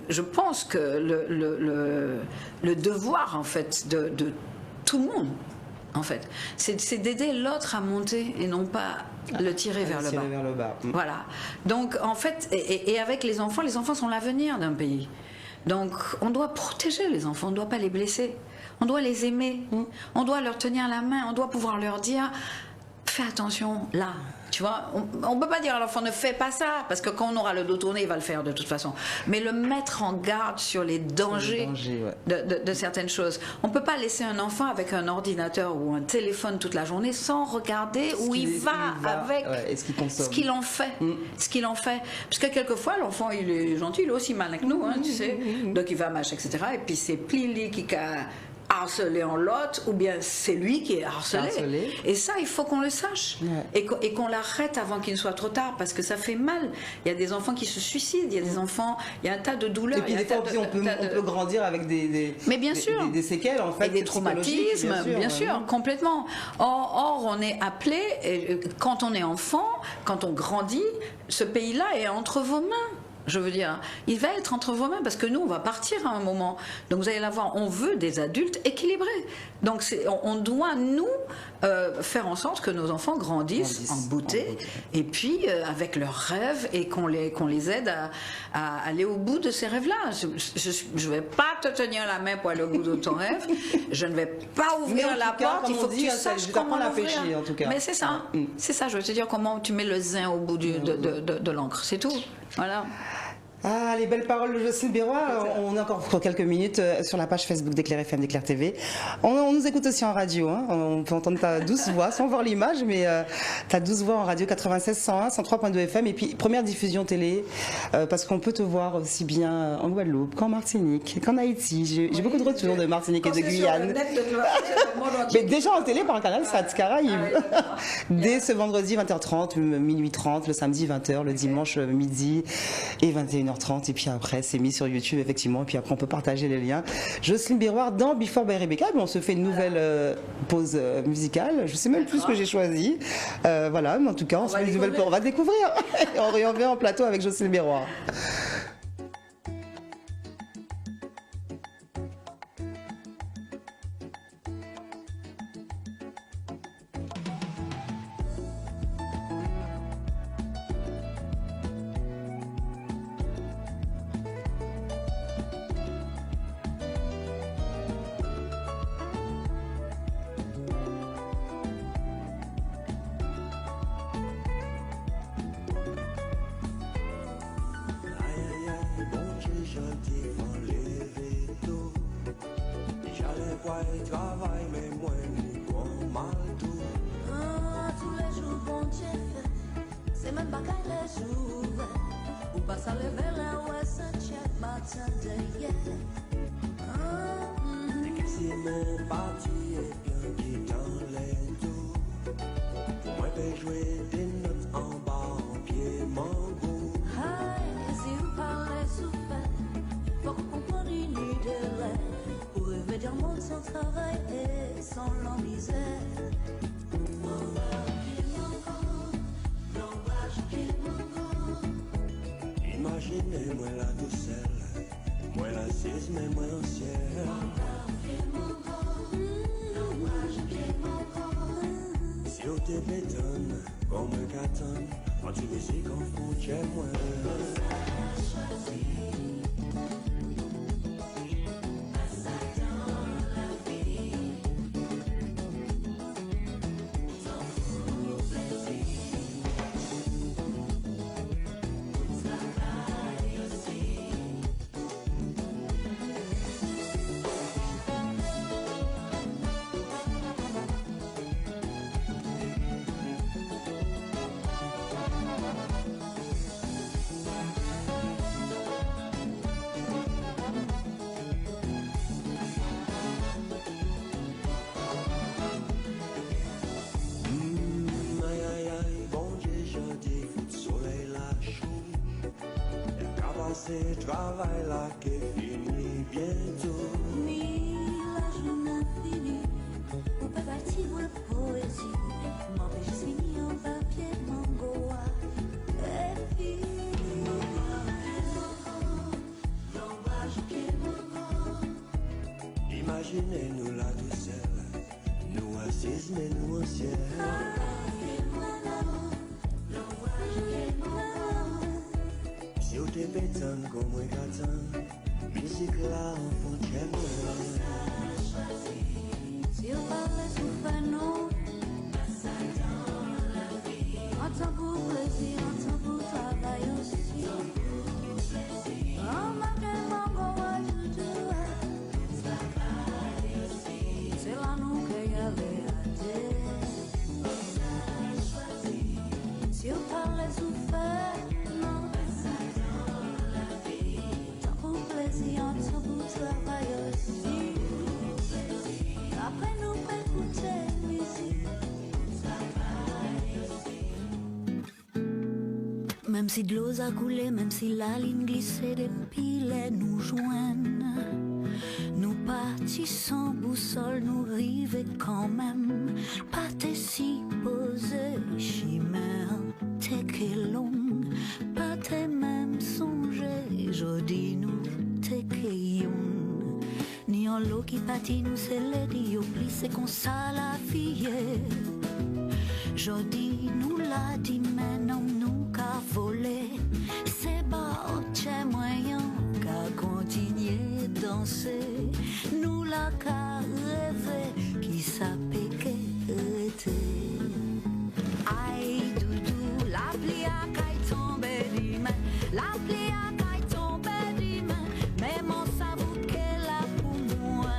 je pense que le devoir, en fait, de tout le monde, en fait, c'est d'aider l'autre à monter et non pas le tirer vers le bas. Voilà. Donc, en fait, et avec les enfants sont l'avenir d'un pays. Donc, on doit protéger les enfants, on ne doit pas les blesser. On doit les aimer. On doit leur tenir la main. On doit pouvoir leur dire... Fais attention, là, tu vois, on ne peut pas dire à l'enfant ne fais pas ça, parce que quand on aura le dos tourné, il va le faire de toute façon. Mais le mettre en garde sur les dangers de certaines choses. On ne peut pas laisser un enfant avec un ordinateur ou un téléphone toute la journée sans regarder où il va avec ce qu'il en fait. Ce qu'il en fait. Parce que quelquefois, l'enfant, il est gentil, il est aussi malin que nous, hein, tu sais. Donc il va machin, etc. Et puis c'est Plili qui a harcelé en l'autre, ou bien c'est lui qui est harcelé. Et ça, il faut qu'on le sache. Et qu'on l'arrête avant qu'il ne soit trop tard, parce que ça fait mal. Il y a des enfants qui se suicident, il y a des enfants, il y a un tas de douleurs. Et puis des fois, on peut grandir avec des séquelles, en fait. Et des traumatismes, bien sûr, complètement. Or, on est appelé, quand on est enfant, quand on grandit, ce pays-là est entre vos mains. Je veux dire, il va être entre vos mains parce que nous, on va partir à un moment. Donc vous allez la voir, on veut des adultes équilibrés. Donc on doit, nous, faire en sorte que nos enfants grandissent en beauté et puis avec leurs rêves et qu'on les aide à aller au bout de ces rêves-là. Je ne vais pas te tenir la main pour aller au bout de ton rêve. Je ne vais pas ouvrir la porte. Il faut que tu saches comment l'ouvrir. En tout cas. Mais c'est ça. C'est ça, je veux te dire comment tu mets le zin au bout de l'encre. C'est tout. Voilà. Ah, les belles paroles de Jocelyne Béroir. On est encore pour quelques minutes sur la page Facebook d'Éclair FM, d'Éclair TV. On nous écoute aussi en radio. Hein. On peut entendre ta douce voix, sans voir l'image, mais ta douce voix en radio 96, 101, 103.2 FM. Et puis, première diffusion télé, parce qu'on peut te voir aussi bien en Guadeloupe qu'en Martinique, qu'en Haïti. J'ai beaucoup de retours de Martinique et de Guyane. Mais déjà en télé par un canal SAT Caraïbes. Dès ce vendredi 20h30, minuit 30, le samedi 20h, le dimanche midi et 21h30. 21h30 et puis après c'est mis sur YouTube effectivement et puis après on peut partager les liens. Jocelyne Biroir dans Before by Rebecca, mais on se fait une nouvelle pause musicale. Je sais même plus ce que j'ai choisi. Voilà, mais en tout cas on se fait une nouvelle pause. On va découvrir. On revient en plateau avec Jocelyne Biroir. Tous les jours, bon Dieu fait, c'est même pas qu'à les jours, ou pas ça lever là, ouais, ça check, matin de hier. Si mon parti est bien qui dans les dos, moi je jouer des notes en bas en pied mango. Si vous parlez souffert, faut qu'on comprenne une idée là, pour rêver d'un monde sans travail et sans la misère. Imaginez-moi la douceur, moi la cise, mais moi ancienne. Si on te bétonne, qu'on me gâtonne, quand tu musiques en frontière, moi. Travail là qui finit bientôt. Ni la journée finie, on peut partir en poésie. M'empêche signer en papier, mango. Et puis, imaginez-nous la douceur, nous assises mais nous anciennes. Si on te bétonne comme moi gâtonne, musique là en frontière. si on parle souffert, non. En temps pour plaisir, en temps pour travail aussi. En manquant, mango, c'est là nous qu'il y a si on parle souffert, non. Temps pour plaisir, en temps pour travail aussi. Après nous, écouter musique. Même si de l'eau a coulé, même si la ligne glissait des pilets nous joignent, nous partissons boussole, nous river quand même. Pas t'es si posé, chimère, t'es que long, pas t'es même songé, jodi nous t'es que yon. Ni en l'eau qui pâtit, nous c'est les oublie, c'est qu'on ça la fille. Jodi nous l'a dit, mais non nous qu'a volé. C'est pas autre moyen qu'à continuer danser. Nous l'a qu'à rêver, qui s'appelle qu'être. Aïe doudou, la pluie a qu'aille tomber du main, la pluie a qu'aille tomber du main, mais mon savou qu'elle a pour moi.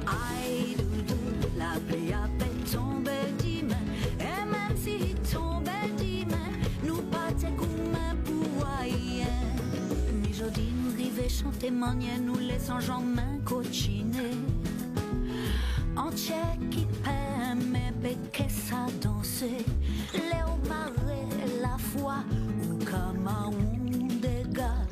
Aïe doudou, la pluie a peut tomber du main, et même si il tombait du main, nous pas t'es comme pour rien. Mais jodi nous rive chanter manier, nous laissons gens main cochiner. En tchèque qui permet que ça danser, les marées la foi ou comme un dégât.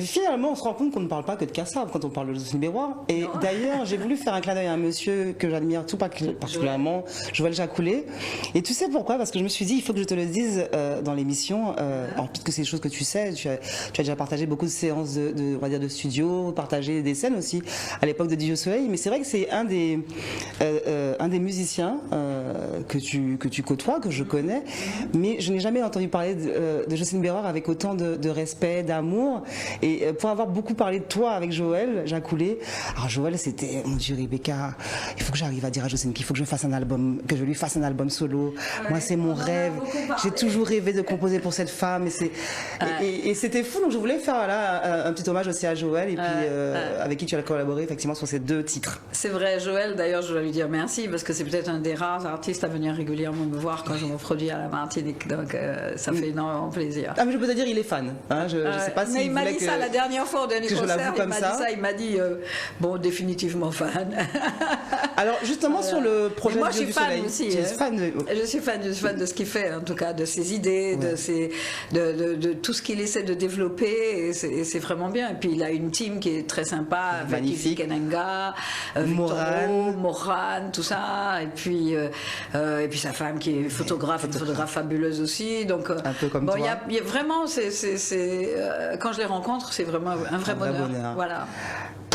finalement, on se rend compte qu'on ne parle pas que de Kassav quand on parle de Jocelyne Béroir. Et d'ailleurs, j'ai voulu faire un clin d'œil à un monsieur que j'admire tout particulièrement, Joël Jacoulet. Et tu sais pourquoi? Parce que je me suis dit, il faut que je te le dise dans l'émission, puisque c'est des choses que tu sais, tu as déjà partagé beaucoup de séances on va dire de studio, partagé des scènes aussi à l'époque de DJ Soleil. Mais c'est vrai que c'est un des musiciens que tu côtoies, que je connais, mais je n'ai jamais entendu parler de Jocelyne Béroir avec autant de respect, d'amour. Et pour avoir beaucoup parlé de toi avec Joël Jacoulet, alors Joël, c'était, mon Dieu, Rebecca, il faut que j'arrive à dire à Jocelyne qu'il faut que je fasse un album, que je lui fasse un album solo. Moi, c'est mon rêve. J'ai toujours rêvé de composer pour cette femme, et c'était fou. Donc je voulais faire un petit hommage aussi à Joël, et puis avec qui tu as collaboré effectivement sur ces 2 titres. C'est vrai, Joël, d'ailleurs, je dois lui dire merci, parce que c'est peut-être un des rares artistes à venir régulièrement me voir quand je me produis à la Martinique, donc ça fait énormément plaisir. Ah, mais je peux te dire, il est fan. Hein, je sais pas si il m'a dit ça la dernière fois au dernier concert, il m'a dit bon, définitivement fan. Alors justement sur le projet moi, du Dieu du Soleil, aussi, je suis fan de ce qu'il fait, en tout cas de ses idées, de tout ce qu'il essaie de développer, et c'est vraiment bien. Et puis il a une team qui est très sympa, avec Ivy Kenanga, Moran, tout ça, et puis sa femme qui est photographe, une photographe fabuleuse aussi. Donc un peu comme toi. Il y a vraiment, quand je les rencontre, c'est vraiment un vrai bonheur. Voilà.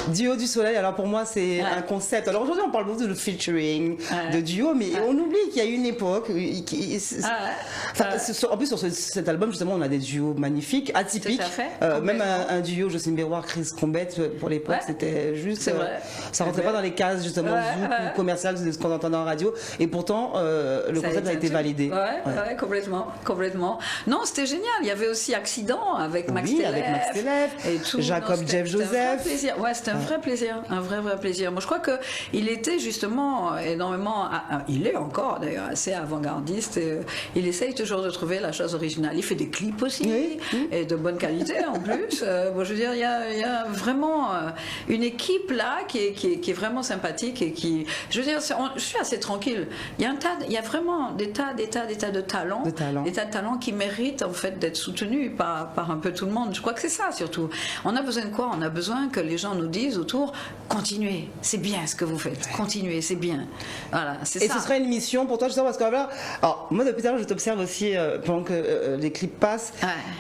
Duo du Soleil, alors pour moi c'est un concept. Alors aujourd'hui on parle beaucoup de featuring, de duo, mais on oublie qu'il y a une époque. En plus sur cet album justement on a des duos magnifiques, atypiques. Même un duo Jocelyne Béroir, Chris Combette pour l'époque c'était juste. Ça rentrait pas dans les cases justement ou commerciales de ce qu'on entendait en radio. Et pourtant le concept a été validé. Complètement. Non, c'était génial. Il y avait aussi Accident avec Max Telef, et tout. Jacob Jeff Joseph. C'était un vrai plaisir, un vrai plaisir. Moi, je crois qu'il était justement énormément, il est encore d'ailleurs assez avant-gardiste. Il essaye toujours de trouver la chose originale. Il fait des clips aussi, et de bonne qualité en plus. Bon, je veux dire, il y a vraiment une équipe là qui est vraiment sympathique et qui, je veux dire, je suis assez tranquille. Il y a vraiment des tas de talents, des tas de talents qui méritent en fait d'être soutenus par un peu tout le monde. Je crois que c'est ça surtout. On a besoin de quoi? On a besoin que les gens nous disent autour, continuez, c'est bien ce que vous faites, continuez, c'est bien. Voilà, c'est ça. Et ce serait une mission pour toi, justement, parce que là, alors, moi depuis tout à l'heure, je t'observe aussi pendant que les clips passent.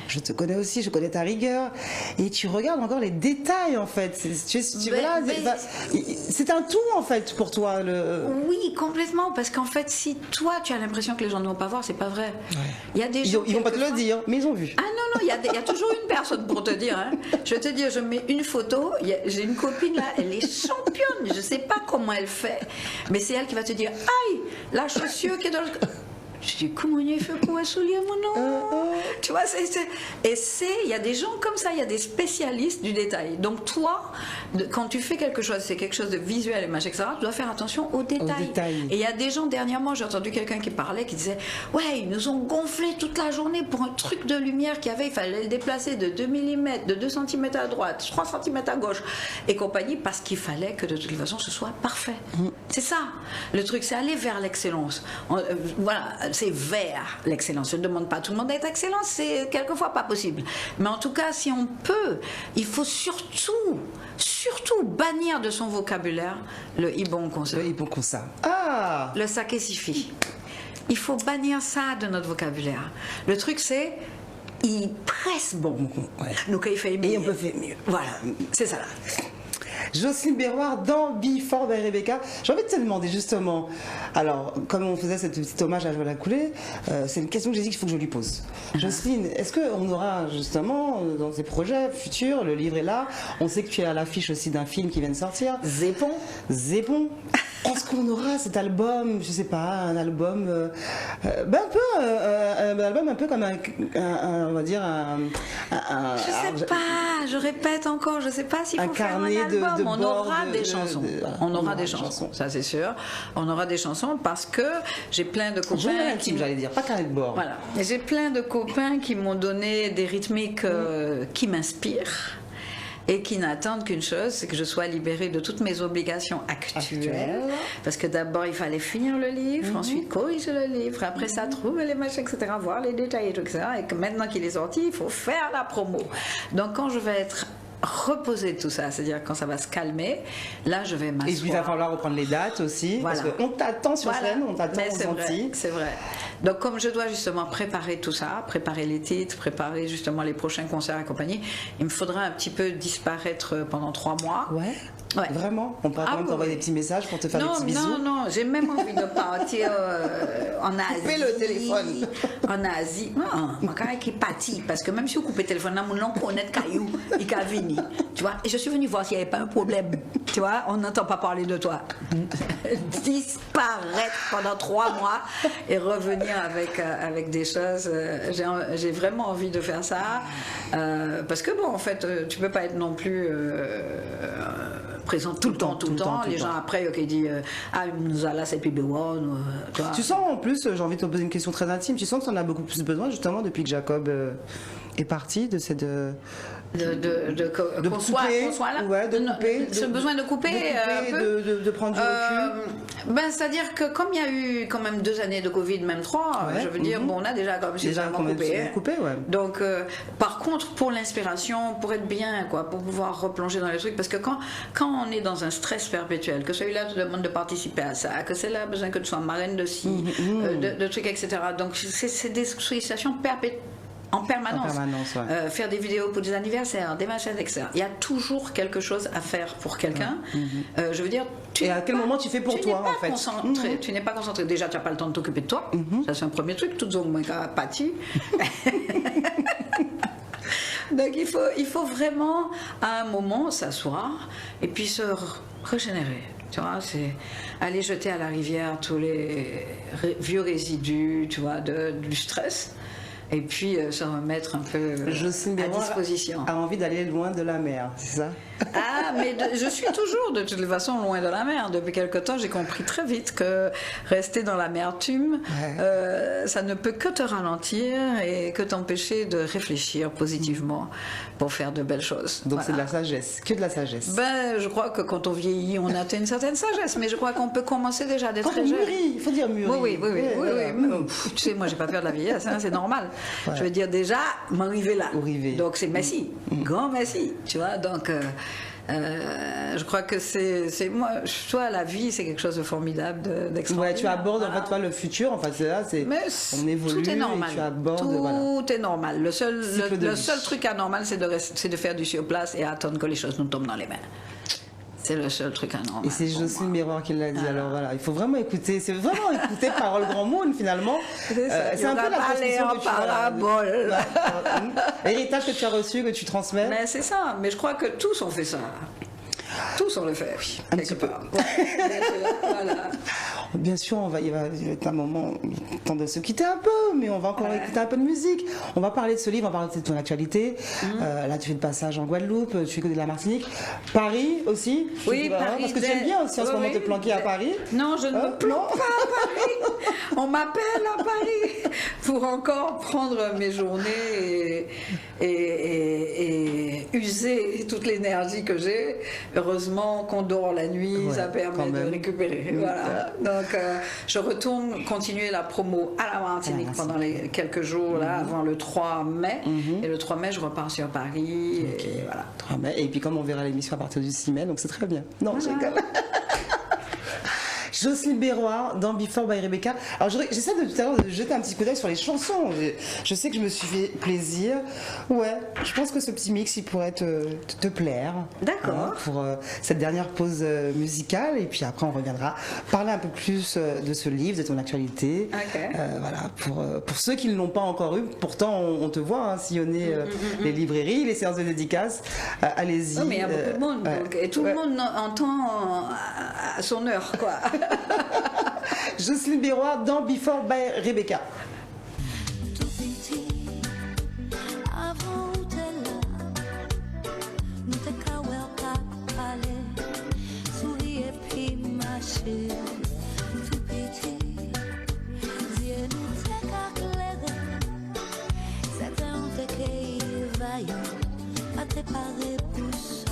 Je te connais aussi, je connais ta rigueur, et tu regardes encore les détails en fait. C'est un tout en fait pour toi. Oui, complètement, parce qu'en fait, si toi tu as l'impression que les gens ne vont pas voir, c'est pas vrai. Il y a des gens ils vont pas te le dire, mais ils ont vu. Ah non, il y a toujours une personne pour te dire. Hein. Je vais te dire, je mets une photo, j'ai une copine là, elle est championne, je sais pas comment elle fait, mais c'est elle qui va te dire, aïe, la chaussure qui est dans le... Je dis, comment il fait pour un soulier, mon nom? Tu vois, il y a des gens comme ça, il y a des spécialistes du détail. Donc toi, quand tu fais quelque chose, c'est quelque chose de visuel et machin, etc., tu dois faire attention aux détails. Et il y a des gens, dernièrement, j'ai entendu quelqu'un qui parlait, qui disait, ouais, ils nous ont gonflé toute la journée pour un truc de lumière qu'il y avait, il fallait le déplacer de 2 mm, de 2 cm à droite, 3 cm à gauche, et compagnie, parce qu'il fallait que de toute façon, ce soit parfait. C'est ça. Le truc, c'est aller vers l'excellence. Voilà. C'est vers l'excellence. Je ne demande pas à tout le monde d'être excellent, c'est quelquefois pas possible. Mais en tout cas, si on peut, il faut surtout bannir de son vocabulaire le ibon konsa. Le ibon konsa. Le saké sifi. Il faut bannir ça de notre vocabulaire. Le truc, c'est il presse bon. Donc il fait mieux. Et on peut faire mieux. Voilà, c'est ça là. Jocelyne Béroir dans Before by Rebecca. J'ai envie de te demander justement, alors comme on faisait cette petite hommage à Joël Jacoulet, c'est une question que j'ai dit qu'il faut que je lui pose. Jocelyne, est-ce qu'on aura justement dans tes projets futurs, le livre est là, on sait que tu es à l'affiche aussi d'un film qui vient de sortir. Zépon. Est-ce qu'on aura cet album, je sais pas, un album, un album un peu comme on va dire je sais pas, je répète encore, je sais pas s'il faut faire un album. On aura des chansons. On aura des chansons, ça c'est sûr. On aura des chansons parce que j'ai plein de copains j'allais dire, pas carnet de bord. Voilà. Et j'ai plein de copains qui m'ont donné des rythmiques qui m'inspirent. et qui n'attendent qu'une chose, c'est que je sois libérée de toutes mes obligations actuelles. Parce que d'abord, il fallait finir le livre, ensuite corriger le livre, après ça, trouver les machins, etc., voir les détails et tout ça. Et que maintenant qu'il est sorti, il faut faire la promo. Donc, quand je vais être reposer de tout ça, c'est-à-dire quand ça va se calmer, là je vais m'asseoir. Et puis il va falloir reprendre les dates aussi, Voilà. parce qu'on t'attend sur Voilà. scène, on t'attend Mais aux c'est vrai, Antilles. c'est vrai. Donc comme je dois justement préparer tout ça, préparer les titres, préparer justement les prochains concerts et compagnie, il me faudra un petit peu disparaître pendant 3 mois. Ouais. Vraiment. On pourra quand même t'envoyer des petits messages pour te faire des petits bisous. Non, j'ai même envie de partir en Asie. Coupez le téléphone. En Asie. Non, moi quand même qui est parti, parce que même si vous coupez le téléphone, mon oncle connaît caillou, il a venu. Tu vois, et je suis venue voir s'il n'y avait pas un problème. Tu vois, on n'entend pas parler de toi. Disparaître pendant 3 mois et revenir avec des choses. J'ai vraiment envie de faire ça. Parce que bon, en fait, tu peux pas être non plus présente tout le temps. Les gens après, qui disent nous allons c'est plus bon. Tu sens en plus, j'ai envie de te poser une question très intime, tu sens que tu en as beaucoup plus besoin justement depuis que Jacob est parti de cette. Qu'on soit là. Ouais, de couper. Ce besoin de couper, un peu. De prendre du recul. C'est-à-dire que comme il y a eu quand même 2 années de Covid, même 3, je veux dire, bon, on a déjà quand même suffisamment coupé. Ouais. Donc, par contre, pour l'inspiration, pour être bien, quoi, pour pouvoir replonger dans les trucs, parce que quand on est dans un stress perpétuel, que celui-là te demande de participer à ça, que celui-là a besoin que tu sois marraine de ci, de trucs, etc. Donc, c'est des sollicitations perpétuelles. En permanence. Ouais. Faire des vidéos pour des anniversaires, des machins, etc. Il y a toujours quelque chose à faire pour quelqu'un. Je veux dire. Et à quel moment tu fais pour toi, en fait? Tu n'es pas concentré. Déjà, tu n'as pas le temps de t'occuper de toi. Ça, c'est un premier truc. Tout le monde a pâti. Donc, il faut vraiment, à un moment, s'asseoir et puis se régénérer. Tu vois, c'est aller jeter à la rivière tous les vieux résidus, tu vois, du stress. Et puis se remettre un peu à disposition. A envie d'aller loin de la mer, c'est ça? Ah, mais je suis toujours de toute façon loin de la mer. Depuis quelque temps, j'ai compris très vite que rester dans l'amertume, ça ne peut que te ralentir et que t'empêcher de réfléchir positivement pour faire de belles choses. Donc c'est de la sagesse, que de la sagesse. Ben, je crois que quand on vieillit, on atteint une certaine sagesse, mais je crois qu'on peut commencer déjà d'être très jeune. Il faut dire mûri. Oui. Tu sais, moi, j'ai pas peur de la vieillesse, hein, c'est normal. Ouais. Je veux dire, déjà, m'arriver là. Donc, c'est merci. Grand merci. Tu vois, donc, je crois que c'est moi, toi, la vie, c'est quelque chose de formidable, d'extraordinaire. Ouais, tu abordes en fait, toi, le futur. Enfin, c'est là, on évolue. Tout est normal. Et tu abordes, tout est normal. Le seul truc anormal, c'est de faire du surplace et attendre que les choses nous tombent dans les mains. C'est le seul truc anormal. Et c'est Jocelyne Miroir qui l'a dit. Alors voilà, il faut vraiment écouter. C'est vraiment écouter Parole Grand Monde finalement. C'est un peu la transmission que tu parabole. Héritage que tu as reçu, que tu transmets. Mais c'est ça. Mais je crois que tous ont fait ça. Tous on le fait. Oui, un petit peu. Voilà. Bien sûr, il va être un moment, temps de se quitter un peu, mais on va encore écouter un peu de musique. On va parler de ce livre, on va parler de ton actualité. Là, tu fais le passage en Guadeloupe, tu es côté de la Martinique. Paris aussi. Oui, Paris. Parce que tu aimes bien aussi en ce moment te planquer à Paris. Non, je ne me planque pas à Paris. On m'appelle à Paris pour encore prendre mes journées et user toute l'énergie que j'ai. Heureusement qu'on dort la nuit, ça permet de récupérer. Voilà. Donc, je retourne continuer la promo à la Martinique pendant les quelques jours là, avant le 3 mai. Et le 3 mai, je repars sur Paris. Et voilà. 3 mai. Et puis, comme on verra l'émission à partir du 6 mai, donc c'est très bien. Non, j'ai quand même. Jocelyne Miroir dans Before by Rebecca. Alors j'essaie de tout à l'heure de jeter un petit coup d'œil sur les chansons. Je sais que je me suis fait plaisir. Ouais, je pense que ce petit mix il pourrait te plaire. D'accord. Pour cette dernière pause musicale et puis après on reviendra parler un peu plus de ce livre, de ton actualité. Voilà, pour ceux qui ne l'ont pas encore eu, pourtant on te voit sillonner les librairies, les séances de dédicaces. Allez-y. Oui, mais il y a beaucoup de monde donc, et tout le monde entend à son heure quoi. Jocelyne Miroir dans Before by Rebecca. Tout petit, avant où t'es là, nous t'es qu'à voir pas parler, sourire et puis marcher. Tout petit, Dieu nous t'es qu'à clairer, certains ont été vaillants, à t'es paré pour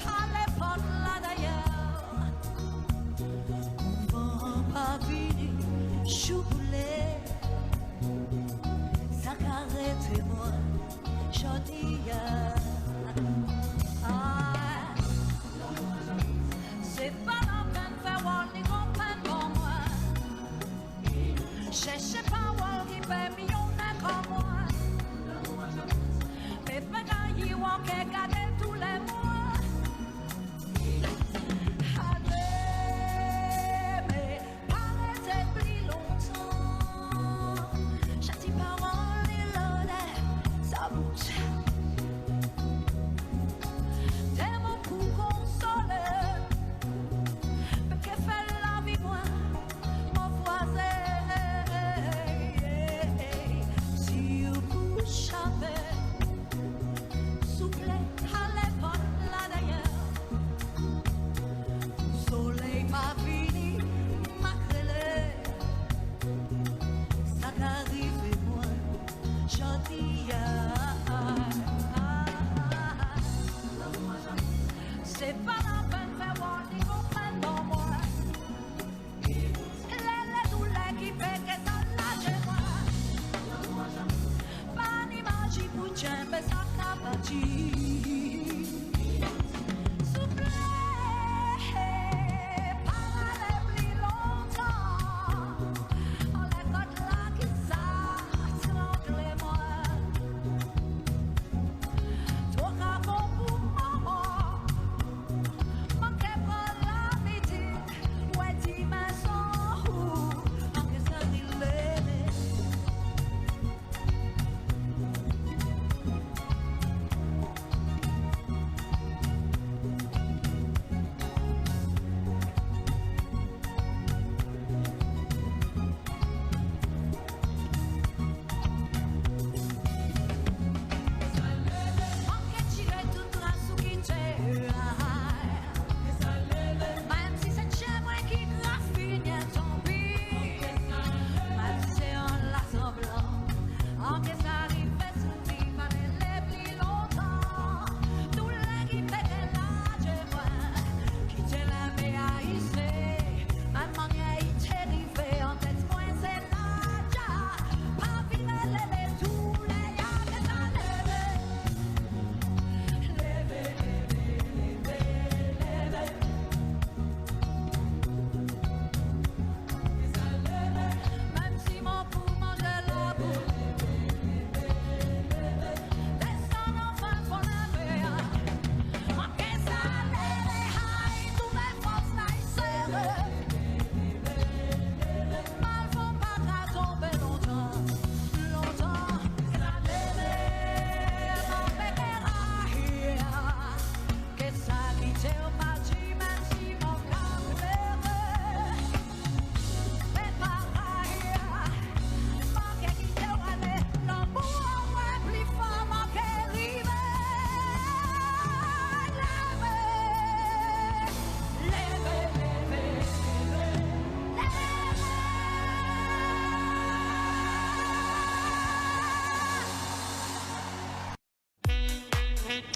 à l'époque là d'ailleurs. Vent pas venu, chouboulet. Ça carrette moi, chaudière. C'est pas la peine de faire voir les comprennent pour moi. Cherchez pas voir qui fait millionnaire comme moi. Mais pas qu'à y voir qu'elle garde tous les mois. Allez, mais arrêtez plus longtemps. Châtie parole et l'odeur, ça bouge. Des mots pour consoler. Mais que fait la vie, moi, mon voisin? Si vous couchez avec, soufflez à l'époque là d'ailleurs. Soleil pas fini, macrélé. Ça qu'arrive et moi, gentille. C'est pas la peine de faire voir les comprennent dans moi. Les douleurs qui fait que ça lâche moi. Pas ni magie pour mais ça n'a pas dit. Soufflez, parlez plus longtemps. On les côtes là qui s'attrangent moi. Toi qu'à bon pour maman. Manquez pas l'habitude, ouais dis ma sang, manquez ça d'y lever. Manquez tirer toute la soupe qui tire. Même si c'est chez moi qui graffine ton pire. Même si c'est un laçon blanc. En que ça arrive sous vie, fallait les plus longtemps. Tout le qui fait de l'âge, qui te l'aime et haïssé. Même manière, il t'est arrivé en tête, point c'est l'âge. Pas finir les tous les y'a que ça lever. Même si mon pour manger la boue, descend enfin pour la mer. Manquez ça les haïs, tous les forces naissèrent. Mal font pas qu'à tomber longtemps, longtemps. Ça lève, m'en fait que ça quitte au parti, même si mon cœur pleure. Mais pareil, manquez quitte au aller, l'amour est plus fort, manquez river.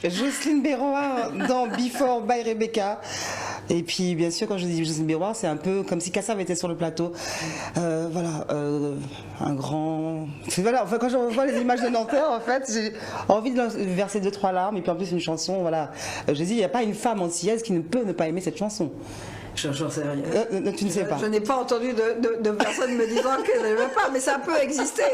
Jocelyne Berroir dans Before by Rebecca. Et puis, bien sûr, quand je dis Jocelyne Berroir, c'est un peu comme si Kassav était sur le plateau. Voilà, un grand. Voilà, enfin, quand je revois les images de Nanterre, en fait, j'ai envie de verser 2-3 larmes. Et puis en plus, une chanson, voilà. Je dis, il n'y a pas une femme antillaise qui ne peut ne pas aimer cette chanson. J'en sais rien. Tu ne sais pas. Je n'ai pas entendu de personnes me disant qu'elles n'aimaient pas, mais ça peut exister.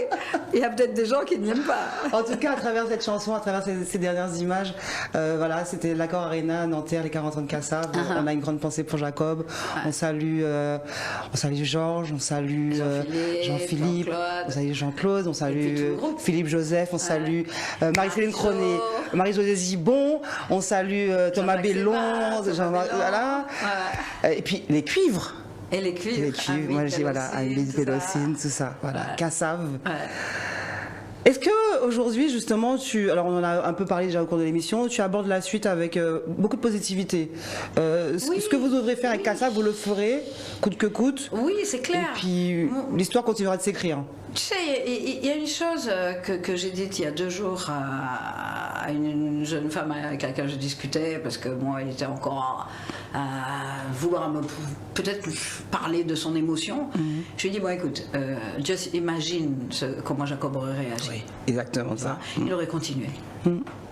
Il y a peut-être des gens qui n'aiment pas. En tout cas, à travers cette chanson, à travers ces dernières images, voilà, c'était l'Accor Arena, Nanterre, les 40 ans de Kassav. On a une grande pensée pour Jacob. On salue Georges, on salue Jean-Philippe, on salue Jean-Claude, on salue Philippe Joseph, on salue Marie-Céline Cronet, Marie-Josée Zibon, on salue Thomas Bellon, voilà. Et puis les cuivres. Et les cuivres. Les cuivres, moi j'ai voilà, Amélie Pélocine, tout ça, voilà, Kassav. Ouais. Est-ce que aujourd'hui justement alors on en a un peu parlé déjà au cours de l'émission, tu abordes la suite avec beaucoup de positivité. Ce que vous devrez faire avec Kassav, vous le ferez coûte que coûte. Oui, c'est clair. Et puis l'histoire continuera de s'écrire. Tu sais, il y a une chose que j'ai dite il y a 2 jours à une jeune femme avec laquelle je discutais, parce que bon, elle était encore à vouloir peut-être parler de son émotion. Je lui ai dit, bon écoute, just imagine comment Jacob aurait réagi. Oui, exactement ça. Il aurait continué.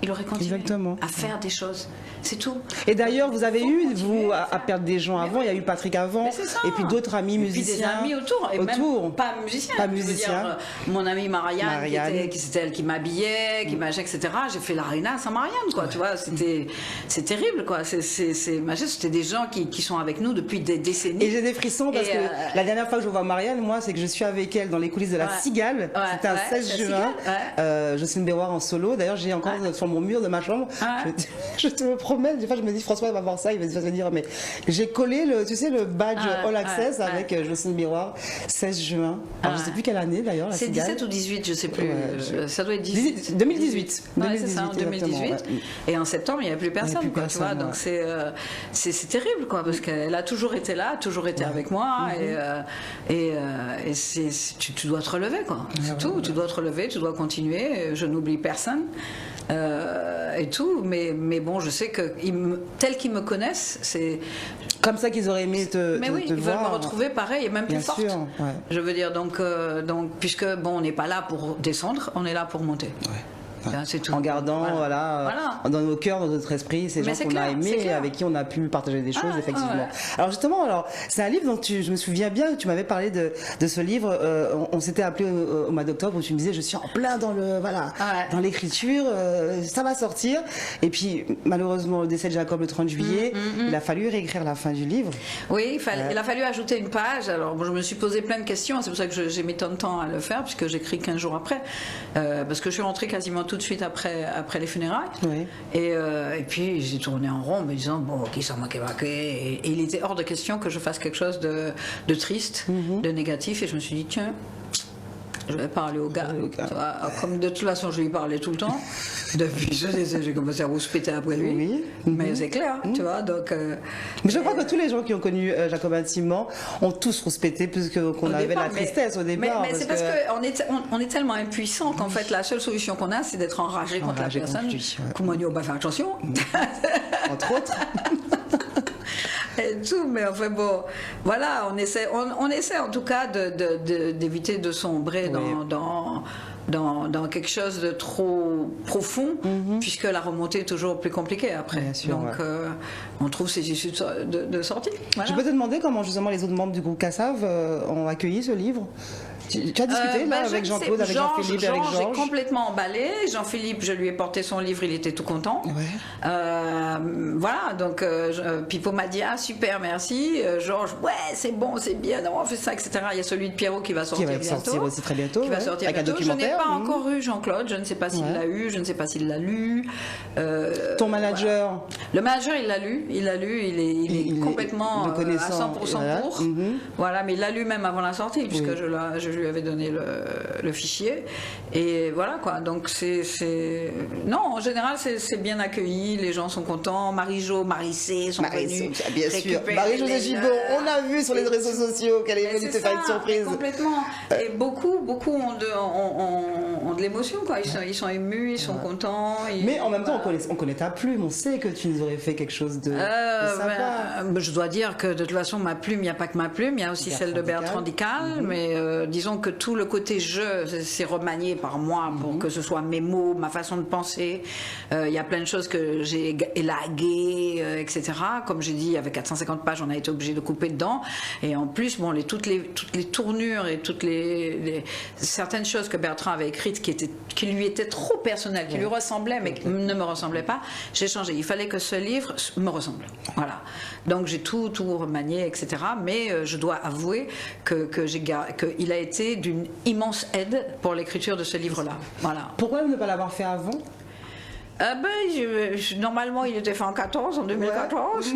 Il aurait continué Exactement. à faire des choses. C'est tout. Et d'ailleurs, vous avez eu, continuer vous, à à perdre des gens avant. Il y a eu Patrick avant, Mais c'est ça. et puis d'autres amis Et puis musiciens. des amis autour, et même pas musiciens. Pas Je veux musiciens. dire, mon amie Marianne, Marianne. c'était elle qui m'habillait, qui machin, etc. J'ai fait l'aréna sans Marianne, quoi. Tu vois, c'est terrible, quoi. C'était des gens qui sont avec nous depuis des décennies. Et j'ai des frissons parce Et, que la dernière fois que je vois Marianne, moi, c'est que je suis avec elle dans les coulisses de la Cigale. C'était un 16 juin. Jocelyne Béroir en solo. D'ailleurs, j'ai encore sur mon mur de ma chambre. Je te le promets. Des fois, je me dis, François va voir ça, il va se dire, mais j'ai collé le badge All Access avec Jocelyne Béroir, 16 juin. Alors, je sais plus quelle année d'ailleurs. C'est 17 ou 18, je sais plus. Ça doit être 2018. 2018. Ouais, c'est ça, en 2018. exactement, Et en septembre, il n'y avait plus personne, plus quoi, tu vois. personne, Donc c'est terrible, quoi, parce qu'elle a toujours été là, toujours été avec moi, et tu dois te relever, quoi. C'est tout. Tu dois te relever, tu dois continuer. Je n'oublie personne. Et tout, mais bon, je sais que tels qu'ils me connaissent, c'est comme ça qu'ils auraient aimé te mais oui, te ils veulent me voir. retrouver pareil et même plus Bien forte. sûr, ouais. Je veux dire, donc puisque bon, on n'est pas là pour descendre, on est là pour monter. Hein, c'est tout. En gardant, dans nos cœurs, dans notre esprit, ces Mais gens c'est qu'on a clair, c'est aimés, clair. avec qui on a pu partager des choses, effectivement. ouais. Alors justement, c'est un livre dont je me souviens bien, tu m'avais parlé de ce livre, on s'était appelé au mois d'octobre, où tu me disais, je suis en plein dans dans l'écriture, ça va sortir. Et puis, malheureusement, le décès de Jacob le 30 juillet, il a fallu réécrire la fin du livre. Oui, il a fallu ajouter une page. Alors, bon, je me suis posé plein de questions. C'est pour ça que j'ai mis tant de temps à le faire, puisque j'écris 15 jours après. Parce que je suis rentrée quasiment tout de suite après les funérailles. Oui. Et puis, j'ai tourné en rond, me disant, bon, qui s'en manquait. Et il était hors de question que je fasse quelque chose de triste, de négatif. Et je me suis dit, tiens, je vais parler au gars. Tu vois, comme de toute façon, je lui parlais tout le temps. Depuis, j'ai commencé à rouspéter après lui. Oui. Mais c'est clair, tu vois. Donc, Mais je crois que tous les gens qui ont connu Jacob intimement ont tous rouspété plus qu'on avait la tristesse au départ. Mais c'est parce qu'on est tellement impuissant qu'en fait, la seule solution qu'on a, c'est d'être enragé contre la Enragé contre personne. lui, ouais. Comme on dit, on va faire attention. Entre autres. Et tout, mais enfin bon, voilà, on essaie en tout cas d'éviter de sombrer dans quelque chose de trop profond, puisque la remontée est toujours plus compliquée après. Bien sûr, donc on trouve ces issues de sortie. Voilà. Je peux te demander comment justement les autres membres du groupe Cassav ont accueilli ce livre. Tu as discuté là avec Jean-Claude, avec Jean-Philippe, avec J'ai Georges. complètement emballé. Jean-Philippe, je lui ai porté son livre, il était tout content. Voilà, donc Pipo m'a dit super, merci. Georges, ouais, c'est bon, c'est bien, on fait ça, etc. Il y a celui de Pierrot qui va sortir bientôt. Qui va sortir aussi très bientôt. Qui va sortir avec bientôt. un Je n'ai documentaire. pas encore eu Jean-Claude, je ne sais pas s'il l'a eu, je ne sais pas s'il l'a lu. Ton manager. Voilà. Le manager, il l'a lu, il est complètement le à connaissant, 100% pour. Voilà, mais il l'a lu même avant la sortie, puisque je lui avais donné le fichier. Et voilà quoi, donc non, en général, c'est bien accueilli, les gens sont contents. Marie-Jo, Marie-C sont venus. Bien sûr. récupérer Marie-Josée Gibon, on a vu sur les réseaux sociaux qu'elle est venue te faire une surprise. Complètement. Et beaucoup ont de l'émotion, quoi. Ils sont émus, ils sont contents. Mais en même temps, on connaît ta plume, on sait que tu nous aurais fait quelque chose de sympa. Je dois dire que de toute façon, ma plume, il n'y a pas que ma plume, il y a aussi celle de Bertrand Dical, mais disons que tout le côté jeu, c'est remanié par moi pour que ce soit mes mots, ma façon de penser. Il y a plein de choses que j'ai élaguées, etc. Comme j'ai dit, avec 450 pages, on a été obligé de couper dedans. Et en plus, bon, toutes les tournures et certaines choses que Bertrand avait écrites qui lui étaient trop personnelles, qui lui ressemblaient, mais qui ne me ressemblaient pas, j'ai changé. Il fallait que ce livre me ressemble. Voilà. Donc j'ai tout remanié, etc. Mais je dois avouer qu'il a été d'une immense aide pour l'écriture de ce livre-là. Voilà. Pourquoi ne pas l'avoir fait avant? Normalement, il était fait en 2014.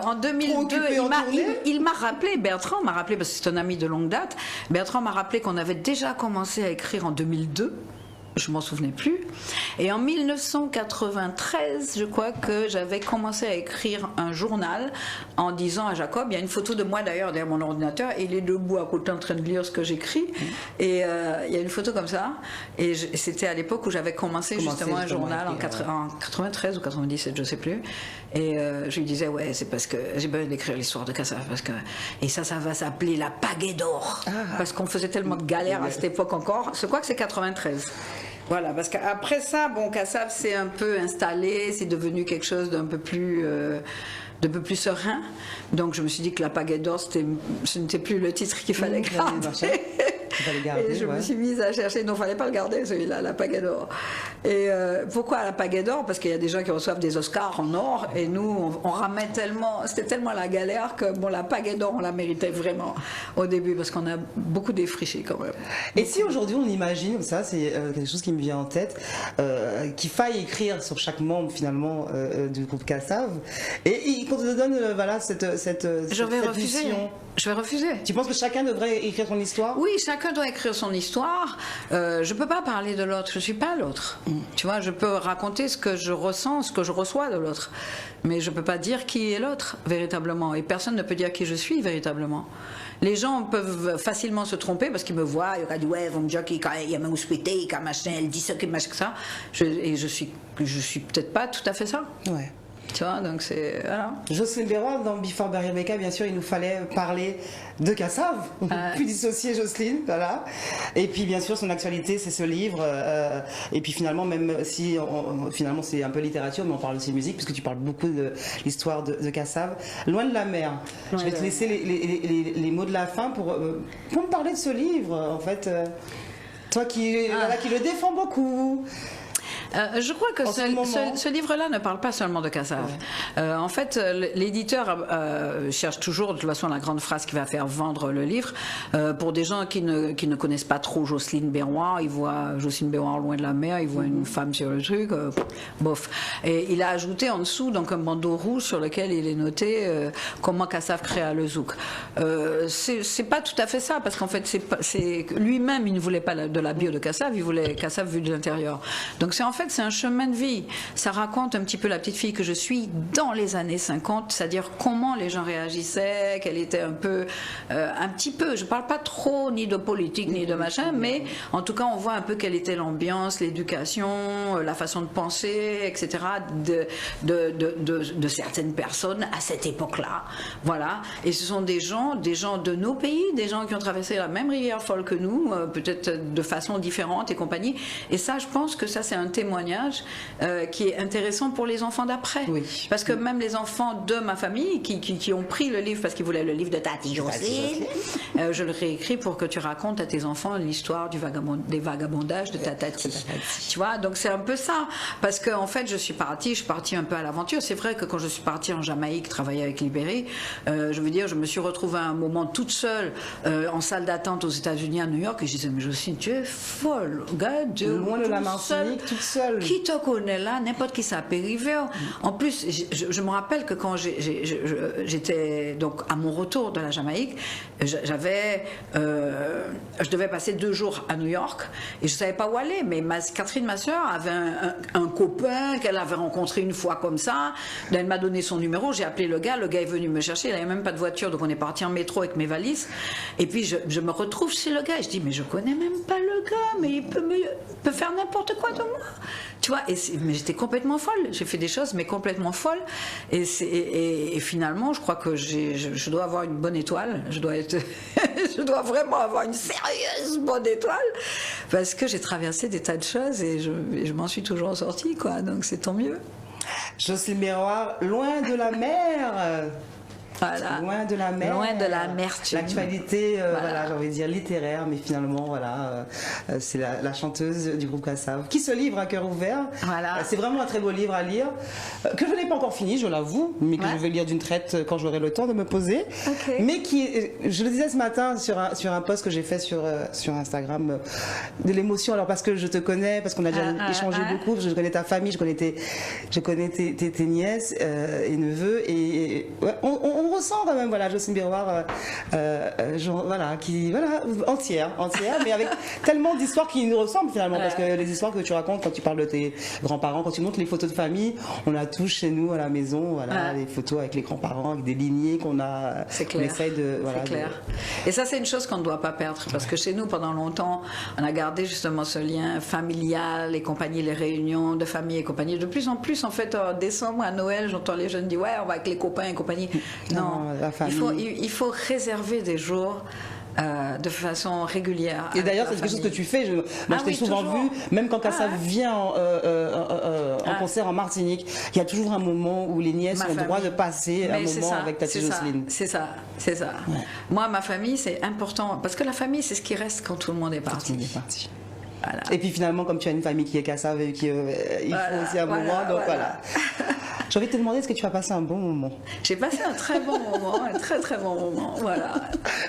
En 2002, il m'a rappelé, Bertrand m'a rappelé, parce que c'est un ami de longue date, Bertrand m'a rappelé qu'on avait déjà commencé à écrire en 2002. je m'en souvenais plus. Et en 1993, je crois que j'avais commencé à écrire un journal en disant à Jacob, il y a une photo de moi d'ailleurs derrière mon ordinateur, et il est debout à côté en train de lire ce que j'écris. Et il y a une photo comme ça. Et c'était à l'époque où j'avais commencé justement un journal en 93 ou 97, je sais plus. Et je lui disais, ouais, c'est parce que j'ai besoin d'écrire l'histoire de Kassav. Et ça va s'appeler la pagaie d'or. Parce qu'on faisait tellement de galères à cette époque encore. Je crois que c'est 93. Voilà, parce qu'après ça, bon, Kassav s'est un peu installé, c'est devenu quelque chose d'un peu plus serein. Donc je me suis dit que la pagaie d'or, ce n'était plus le titre qu'il fallait garder. Et je me suis mise à chercher, non, il ne fallait pas le garder celui-là, la pagaie d'or. Et pourquoi la pagaie d'or? Parce qu'il y a des gens qui reçoivent des Oscars en or, et nous, on ramait tellement, c'était tellement la galère que bon, la pagaie d'or, on la méritait vraiment au début, parce qu'on a beaucoup défriché quand même. Et si aujourd'hui on imagine, ça c'est quelque chose qui me vient en tête, qu'il faille écrire sur chaque membre finalement du groupe Kassav, et qu'on te donne voilà, cette mission. Je vais refuser. Tu penses que chacun devrait écrire son histoire? Oui, chacun doit écrire son histoire. Je ne peux pas parler de l'autre, je ne suis pas l'autre. Tu vois, je peux raconter ce que je ressens, ce que je reçois de l'autre. Mais je ne peux pas dire qui est l'autre, véritablement. Et personne ne peut dire qui je suis, véritablement. Les gens peuvent facilement se tromper parce qu'ils me voient, ils disent ouais, vont me dire qu'il y a un hospité, qu'il machin, elle dit ça, qu'il machin, ça. Et je suis peut-être pas tout à fait ça. Ouais. Tu vois, donc c'est. Voilà. Jocelyne Berroir, dans Before by Rebecca, bien sûr, il nous fallait parler de Kassav. On ne peut plus dissocier Jocelyne, voilà. Et puis, bien sûr, son actualité, c'est ce livre. Et puis, finalement, même si finalement c'est un peu littérature, mais on parle aussi musique, puisque tu parles beaucoup de l'histoire de Kassav. Loin de la mer. Je vais te laisser les mots de la fin pour me parler de ce livre, en fait. Toi qui le défends beaucoup. Je crois que ce livre-là ne parle pas seulement de Kassav. En fait, l'éditeur cherche toujours, de toute façon, la grande phrase qui va faire vendre le livre. Pour des gens qui ne connaissent pas trop Jocelyne Berroir, ils voient Jocelyne Berroir loin de la mer, ils voient une femme sur le truc, bof. Et il a ajouté en dessous donc un bandeau rouge sur lequel il est noté comment Kassav créa le zouk. C'est pas tout à fait ça, parce qu'en fait, lui-même, il ne voulait pas de la bio de Kassav, il voulait Kassav vu de l'intérieur. Donc c'est un chemin de vie. Ça raconte un petit peu la petite fille que je suis dans les années 50, c'est-à-dire comment les gens réagissaient, qu'elle était un petit peu, je parle pas trop ni de politique ni de machin, mais en tout cas on voit un peu quelle était l'ambiance, l'éducation, la façon de penser, etc. de certaines personnes à cette époque-là. Voilà. Et ce sont des gens de nos pays, des gens qui ont traversé la même rivière folle que nous, peut-être de façon différente et compagnie. Et ça, je pense que ça c'est un témoignage qui est intéressant pour les enfants d'après. Oui. Parce que même les enfants de ma famille qui ont pris le livre parce qu'ils voulaient le livre de Tati Jocelyne, je le réécris pour que tu racontes à tes enfants l'histoire des vagabondages de ta Tati. Tu vois, donc c'est un peu ça. Parce qu'en fait, je suis partie un peu à l'aventure. C'est vrai que quand je suis partie en Jamaïque, travailler avec Libéré, je veux dire, je me suis retrouvée à un moment toute seule en salle d'attente aux États-Unis, à New York, et je disais, mais Jocelyne, tu es folle, regarde, loin de la Martinique, toute seule. Qui te connaît là, n'importe qui ça peut arriver. En plus, je me rappelle que quand j'étais donc à mon retour de la Jamaïque, je devais passer 2 jours à New York et je savais pas où aller. Mais Catherine, ma soeur, avait un copain qu'elle avait rencontré une fois comme ça. Elle m'a donné son numéro, j'ai appelé le gars est venu me chercher. Il n'avait même pas de voiture, donc on est parti en métro avec mes valises. Et puis je me retrouve chez le gars et je dis mais je connais même pas le gars, mais il peut faire n'importe quoi de moi. Tu vois, mais j'étais complètement folle. J'ai fait des choses, mais complètement folles. Et finalement, je crois que je dois avoir une bonne étoile. Je dois vraiment avoir une sérieuse bonne étoile. Parce que j'ai traversé des tas de choses et je m'en suis toujours sortie, quoi. Donc c'est tant mieux. Jocelyne Berroir, loin de la mer. Voilà. Loin de la mer. Loin de la l'amertume. L'actualité, voilà, j'ai envie de dire littéraire, mais finalement, voilà, c'est la chanteuse du groupe Kassav qui se livre à cœur ouvert. Voilà. C'est vraiment un très beau livre à lire, que je n'ai pas encore fini, je l'avoue, mais que je vais lire d'une traite quand j'aurai le temps de me poser. Okay. Mais qui, je le disais ce matin sur un post que j'ai fait sur Instagram, de l'émotion. Alors parce que je te connais, parce qu'on a déjà échangé beaucoup, je connais ta famille, je connais tes nièces et neveux, et ouais, on on ressent quand même, voilà, Jocelyne Biroir, voilà, entière, mais avec tellement d'histoires qui nous ressemblent finalement, parce que les histoires que tu racontes quand tu parles de tes grands-parents, quand tu montres les photos de famille, on a tous chez nous à la maison, voilà, les photos avec les grands-parents, avec des lignées qu'on a. C'est clair. On essaye de, voilà, c'est clair. Et ça, c'est une chose qu'on ne doit pas perdre, parce que chez nous, pendant longtemps, on a gardé justement ce lien familial et compagnie, les réunions de famille et compagnie. De plus en plus, en fait, en décembre, à Noël, j'entends les jeunes dire ouais, on va avec les copains et compagnie. Non, la famille. il faut réserver des jours. De façon régulière. Et d'ailleurs, c'est quelque chose que tu fais. Moi, je t'ai souvent vu, même quand Kassav vient en concert en Martinique, il y a toujours un moment où les nièces ont le droit de passer un moment avec Tati Jocelyne. C'est ça. Ouais. Moi, ma famille, c'est important, parce que la famille, c'est ce qui reste quand tout le monde est parti. Voilà. Et puis finalement, comme tu as une famille qui est Kassav, il faut aussi un moment, donc voilà. J'ai envie de te demander, est-ce que tu as passé un bon moment? J'ai passé un très bon moment, un très très bon moment, voilà.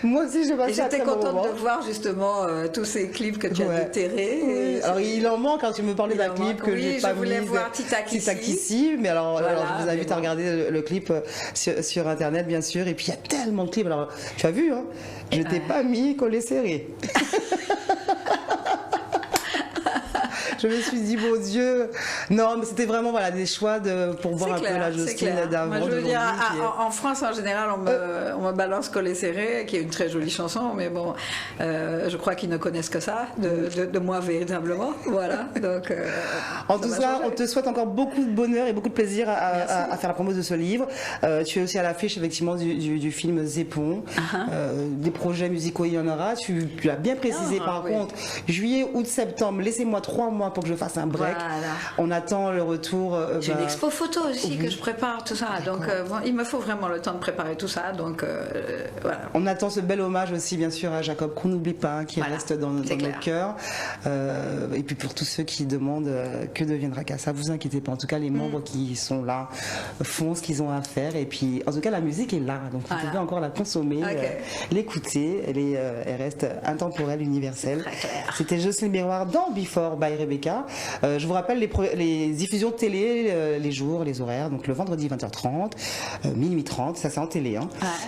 Moi aussi, j'ai passé un très bon moment. J'étais contente de voir justement tous ces clips que tu as déterrés. Oui. Alors il en manque, quand tu me parlais d'un clip que j'ai pas mis. Oui, je voulais voir Titakissi, mais alors je vous invite à regarder le clip sur Internet, bien sûr. Et puis il y a tellement de clips. Alors tu as vu, hein, je t'ai pas mis collé serré. Je me suis dit, mon Dieu. Non, mais c'était vraiment des choix pour voir un peu la Jocelyne d'avant. Moi, je veux dire, en France, en général, on me balance Collé serré, qui est une très jolie chanson, mais bon, je crois qu'ils ne connaissent que ça, de moi véritablement. Voilà. Donc, en tout cas, on te souhaite encore beaucoup de bonheur et beaucoup de plaisir à faire la promo de ce livre. Tu es aussi à l'affiche, effectivement, du film Zépon. Des projets musicaux, il y en aura. Tu l'as bien précisé, par contre. Juillet, août, septembre, laissez-moi 3 mois pour que je fasse un break. Voilà. On attend le retour. J'ai une expo photo aussi que je prépare, tout ça. Donc il me faut vraiment le temps de préparer tout ça. Donc voilà. On attend ce bel hommage aussi, bien sûr, à Jacob, qu'on n'oublie pas, qui reste dans nos cœurs. Et puis pour tous ceux qui demandent que deviendra Kassav, vous inquiétez pas. En tout cas, les membres qui sont là font ce qu'ils ont à faire. Et puis, en tout cas, la musique est là. Donc vous pouvez encore la consommer, l'écouter. Elle reste intemporelle, universelle. C'était Jocelyne Biroir dans Before by Rebecca. Je vous rappelle les diffusions télé, les jours, les horaires. Donc le vendredi 20h30, minuit 30, ça c'est en télé.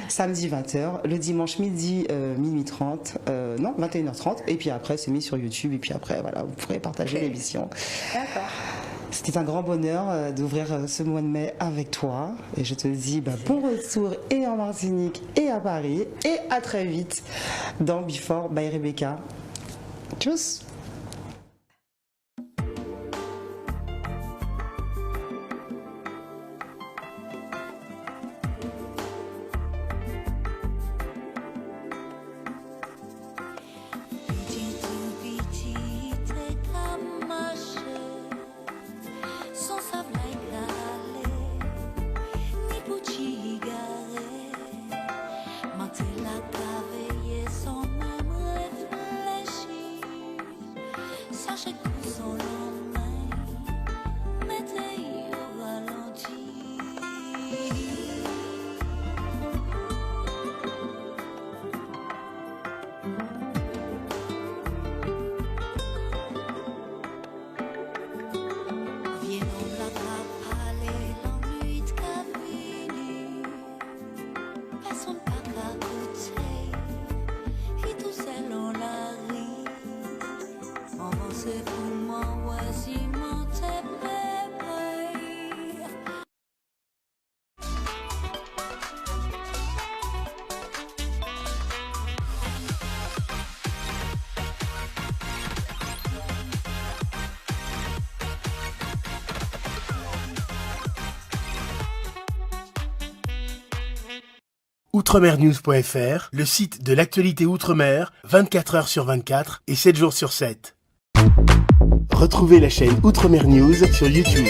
Samedi 20h, le dimanche midi, minuit 30, non 21h30. Et puis après c'est mis sur YouTube. Et puis après voilà, vous pourrez partager l'émission. D'accord. C'était un grand bonheur d'ouvrir ce mois de mai avec toi. Et je te dis bon retour et en Martinique et à Paris. Et à très vite dans Before by Rebecca. Tchuss. Outremernews.fr, le site de l'actualité Outre-mer, 24 heures sur 24 et 7 jours sur 7. Retrouvez la chaîne Outremer News sur YouTube.